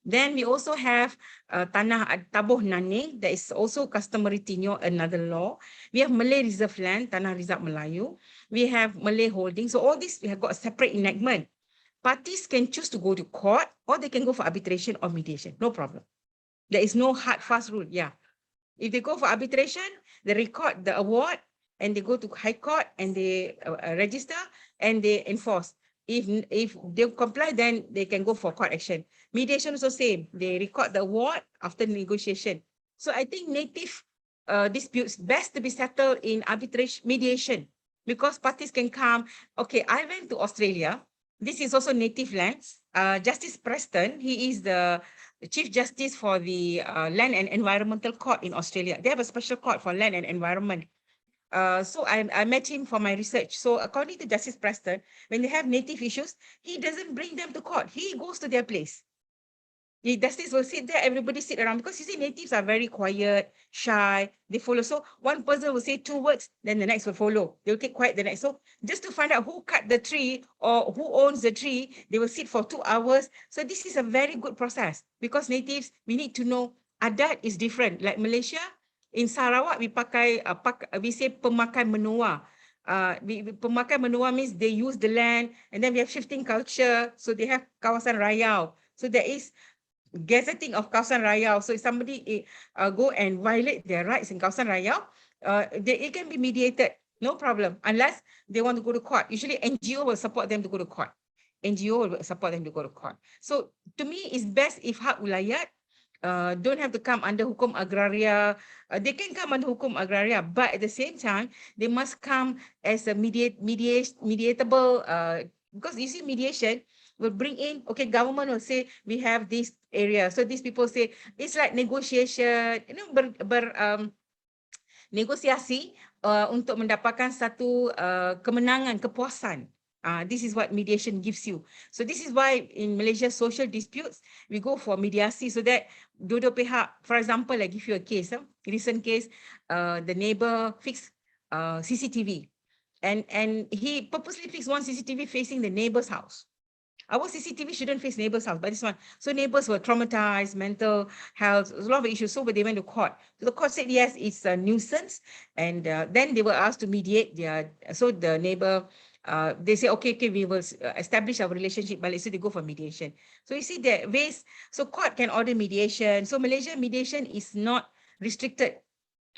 Then we also have tanah tabuh naning. There is also customary tenure, another law. We have Malay Reserve Land, Tanah Rizab Melayu. We have Malay Holding. So all this, we have got a separate enactment. Parties can choose to go to court or they can go for arbitration or mediation. No problem. There is no hard, fast rule. Yeah. If they go for arbitration, they record the award and they go to High Court and they register and they enforce. If they comply, then they can go for court action. Mediation also same. They record the award after negotiation. So I think native disputes best to be settled in arbitration mediation because parties can come. Okay, I went to Australia. This is also native lands. Justice Preston, he is the Chief Justice for the Land and Environmental Court in Australia. They have a special court for land and environment. So I met him for my research. So according to Justice Preston, when they have native issues, he doesn't bring them to court. He goes to their place. The justice will sit there, everybody sit around because you see natives are very quiet, shy, they follow. So one person will say 2 words, then the next will follow. They'll keep quiet the next. So just to find out who cut the tree or who owns the tree, they will sit for 2 hours. So this is a very good process because natives, we need to know adat is different. Like Malaysia, in Sarawak, we pakai, we say pemakai menua. Pemakai menua means they use the land and then we have shifting culture. So they have kawasan rayau. So there is gazetting of kawasan rayau. So if somebody go and violate their rights in kawasan rayau, it can be mediated, no problem, unless they want to go to court. Usually NGO will support them to go to court. NGO will support them to go to court. So to me, it's best if hak wilayat don't have to come under hukum agraria. They can come under hukum agraria, but at the same time, they must come as a mediatable, because you see mediation will bring in, okay, government will say, we have this area. So these people say, it's like negotiation, you know, negosiasi untuk mendapatkan satu kemenangan, kepuasan. This is what mediation gives you. So this is why in Malaysia, social disputes, we go for mediasi so that dua-dua pihak, for example, I give you a case, recent case, the neighbor fixed CCTV and he purposely fixed one CCTV facing the neighbor's house. Our CCTV shouldn't face neighbor's house, but this one. So neighbors were traumatized, mental health, a lot of issues. So they went to court. So the court said, yes, it's a nuisance. And then they were asked to mediate so the neighbor, they say, okay, we will establish our relationship, but so they go for mediation. So you see there ways, so court can order mediation. So Malaysia mediation is not restricted.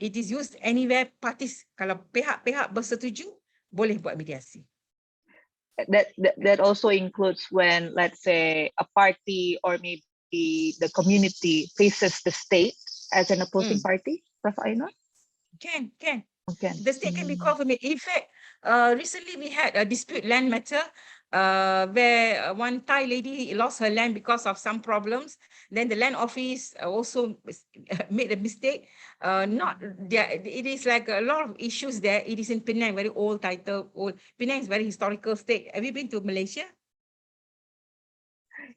It is used anywhere. Parties, kalau pihak-pihak bersetuju, boleh buat mediasi. That also includes when, let's say, a party or maybe the community faces the state as an opposing party, Prof. Ainul? Can. Okay. The state can be called for me. In fact, recently we had a dispute land matter where one Thai lady lost her land because of some problems. Then the land office also made a mistake. It is like a lot of issues there. It is in Penang, very old title. Penang is very historical state. Have you been to Malaysia?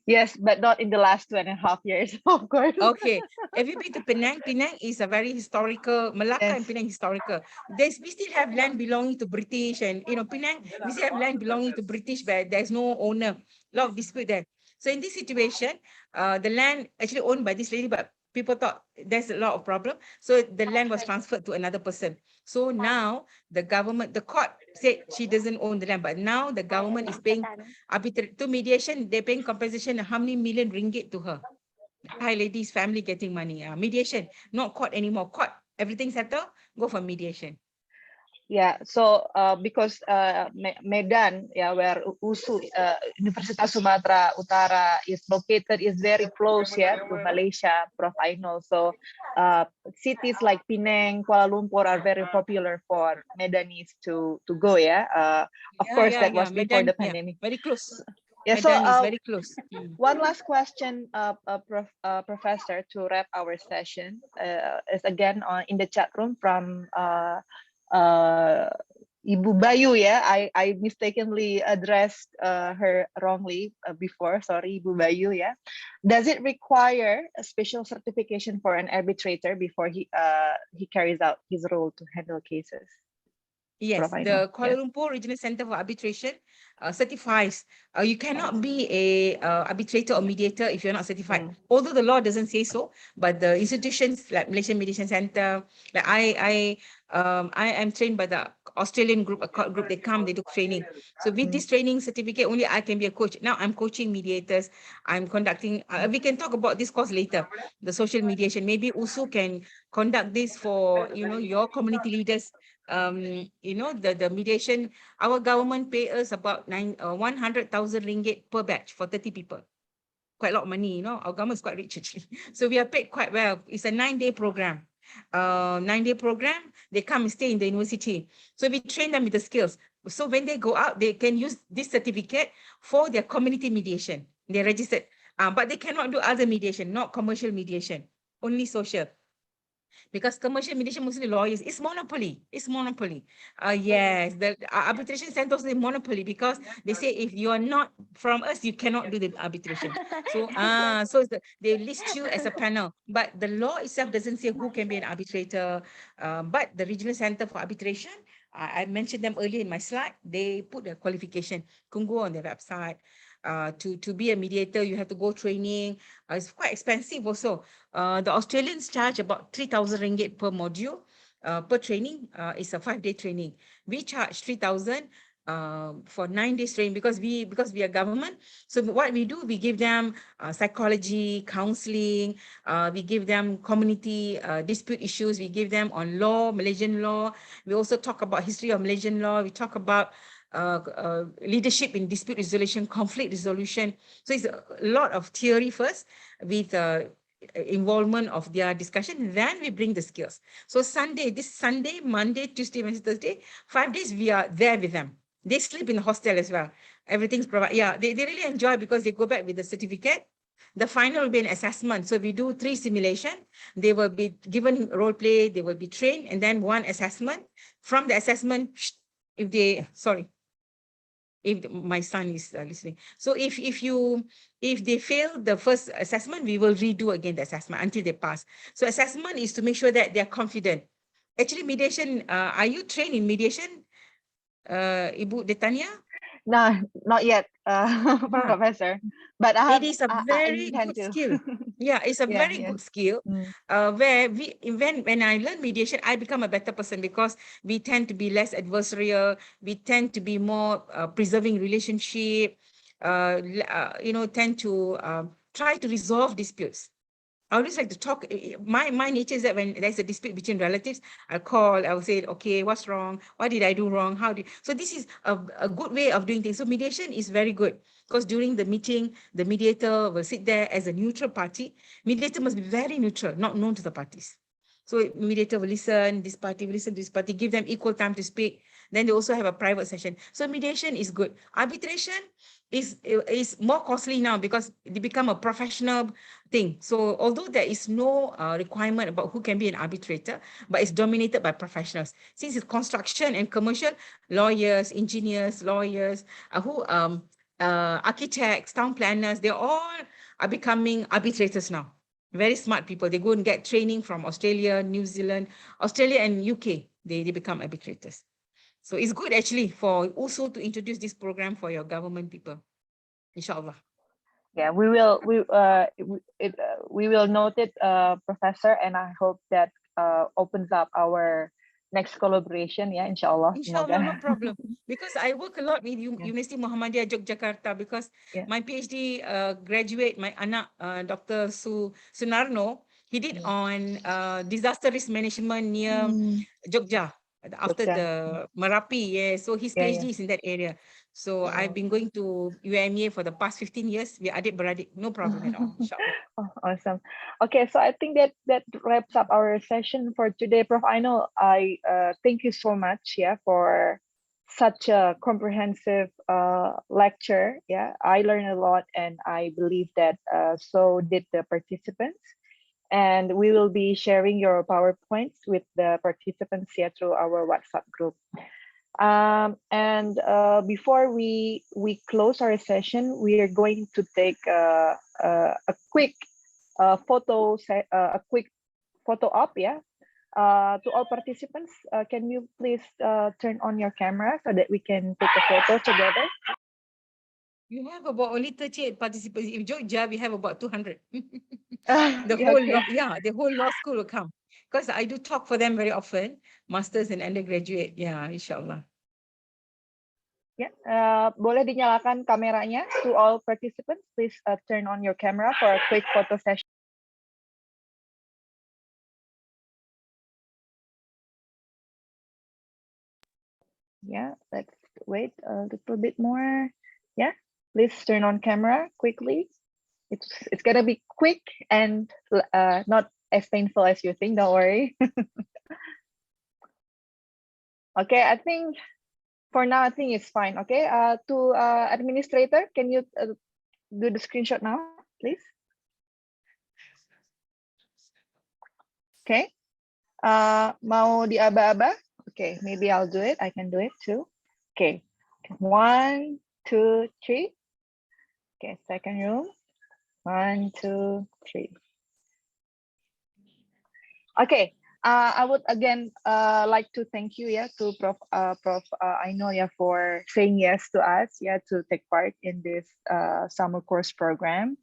Yes, but not in the last 2.5 years, of course. Okay. Have you been to Penang? Penang is a very historical, Malacca and Penang historical. We still have land belonging to British and, Penang, we still have land belonging to British, but there's no owner. A lot of dispute there. So in this situation, the land actually owned by this lady, but people thought there's a lot of problem. So the land was transferred to another person. So now the government, the court said she doesn't own the land, but now the government is paying to mediation, they're paying compensation of how many million ringgit to her. Thai lady's family getting money. Mediation, not court anymore. Court, everything settled, go for mediation. Yeah, so because Medan, where Universitas Sumatera Utara is located, is very close to Malaysia, Prof. Ainul. So cities like Penang, Kuala Lumpur are very popular for Medanese to go. Of course, that was before Medan, the pandemic. very close. Yeah, so Medan is very close. one last question, Professor, to wrap our session is again in the chat room from Ibu Bayu. Yeah, I mistakenly addressed her wrongly before. Sorry, Ibu Bayu. Yeah, does it require a special certification for an arbitrator before he carries out his role to handle cases? Yes, Prof. Ainul. the Kuala Lumpur Regional Center for Arbitration certifies. You cannot be a arbitrator or mediator if you're not certified. Although the law doesn't say so, but the institutions like Malaysian Mediation Center, like I am trained by the Australian group, a court group. They come, they do training. So with this training certificate, only I can be a coach. Now I'm coaching mediators. I'm conducting. We can talk about this course later. The social mediation. Maybe USU can conduct this for your community leaders. The mediation, our government pay us about 100,000 ringgit per batch for 30 people. Quite a lot of money, our government is quite rich actually. So we are paid quite well. It's a 9-day program. 9-day program, they come and stay in the university. So we train them with the skills. So when they go out, they can use this certificate for their community mediation. They're registered, but they cannot do other mediation, not commercial mediation, only social. Because commercial mediation, mostly lawyers, it's monopoly. It's monopoly. Yes, the arbitration centers is monopoly because they say if you are not from us, you cannot do the arbitration. So they list you as a panel, but the law itself doesn't say who can be an arbitrator. But the regional center for arbitration, I mentioned them earlier in my slide. They put the qualification. You can go on their website. To be a mediator, you have to go training. It's quite expensive also. The Australians charge about 3,000 ringgit per module, per training. It's a 5-day training. We charge 3,000 for 9 days training because we are government. So what we do, we give them psychology, counseling. We give them community dispute issues. We give them on law, Malaysian law. We also talk about history of Malaysian law. We talk about leadership in dispute resolution, conflict resolution. So it's a lot of theory first with involvement of their discussion. Then we bring the skills. So this Sunday, Monday, Tuesday, Wednesday, Thursday, 5 days we are there with them. They sleep in the hostel as well. Everything's provided. Yeah, they really enjoy because they go back with the certificate. The final will be an assessment. So we do 3 simulations. They will be given role play, they will be trained, and then 1 assessment. From the assessment, if my son is listening. So if they fail the first assessment, we will redo again the assessment until they pass. So assessment is to make sure that they're confident. Actually, mediation, are you trained in mediation, Ibu Detania? No, not yet, Professor. But It is a I very intend good to. skill. Yeah, it's a Yeah, very yeah. good skill. Where when I learn mediation, I become a better person because we tend to be less adversarial. We tend to be more preserving relationship. Tend to try to resolve disputes. I always like to talk. My nature is that when there's a dispute between relatives, I will say, okay, what's wrong? What did I do wrong? So this is a good way of doing things. So mediation is very good because during the meeting, the mediator will sit there as a neutral party. Mediator must be very neutral, not known to the parties. So mediator will listen, this party will listen to this party, give them equal time to speak. Then they also have a private session. So mediation is good. Arbitration is more costly now because they become a professional thing. So although there is no requirement about who can be an arbitrator, but it's dominated by professionals. Since it's construction and commercial, lawyers, engineers, architects, town planners, they all are becoming arbitrators now. Very smart people. They go and get training from Australia, New Zealand, Australia and UK. They become arbitrators. So it's good actually for also to introduce this program for your government people, inshallah. Yeah, we will note it, Professor, and I hope that opens up our next collaboration. Yeah, inshallah. Inshallah, no Semoga. problem. Because I work a lot with University Muhammadiyah Jakarta because Yeah. my PhD graduate, my anak, Dr. Sunarno, he did on disaster risk management near Jogja after Jogja. the Merapi. Yeah, so his Yeah, PhD yeah. is in that area. So I've been going to UMA for the past 15 years. We adik-beradik, no problem at all, inshallah. Oh, awesome. Okay, so I think that wraps up our session for today, Prof. Ainul. I thank you so much, yeah, for such a comprehensive lecture. Yeah, I learned a lot, and I believe that so did the participants. And we will be sharing your PowerPoints with the participants here through our WhatsApp group. And before we close our session, we are going to take a quick a quick photo op, yeah. To all participants, can you please turn on your camera so that we can take a photo together? You have about only 38 participants. In Jogja, we have about 200. The whole law school will come. Because I do talk for them very often, masters and undergraduate. Yeah, inshallah. Ya, boleh dinyalakan kameranya. To all participants, please turn on your camera for a quick photo session. Yeah, let's wait a little bit more. Yeah, please turn on camera quickly. It's gonna be quick and not as painful as you think. Don't worry. Okay, I think for now, I think it's fine. Okay, to administrator, can you do the screenshot now, please? Okay. Mau diaba-aba? Okay, maybe I'll do it. I can do it too. Okay. 1, 2, 3. Okay, second room. 1, 2, 3. Okay. I would again like to thank you, yeah, to Prof. Ainul, yeah, for saying yes to us, yeah, to take part in this summer course program.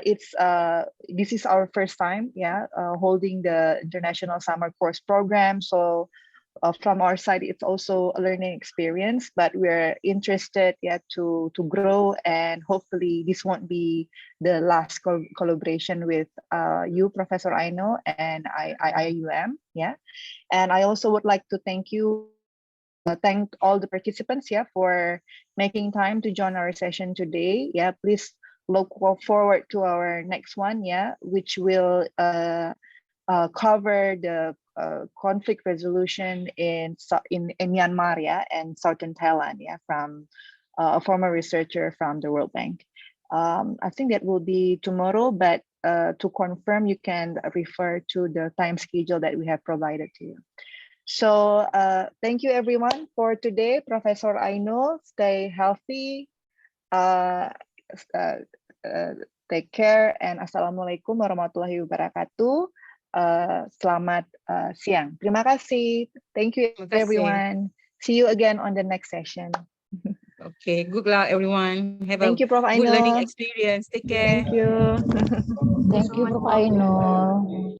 This is our first time, yeah, holding the international summer course program. So from our side, it's also a learning experience, but we're interested, yeah, to grow, and hopefully this won't be the last collaboration with you, Professor Ainul, and IIUM, yeah. And I also would like to thank you, thank all the participants, yeah, for making time to join our session today. Yeah, please look forward to our next one, yeah, which will cover the conflict resolution in Myanmar, yeah, and Southern Thailand, yeah, from a former researcher from the World Bank. I think that will be tomorrow, but to confirm, you can refer to the time schedule that we have provided to you. So thank you everyone for today. Professor Ainul, stay healthy, take care, and Assalamualaikum warahmatullahi wabarakatuh. Selamat siang. Terima kasih. Thank you, everyone. See you again on the next session. Okay, good luck, everyone. Thank you, Prof. Good learning Ainul. experience. Take care. Thank you. Thank you, Prof. Ainul.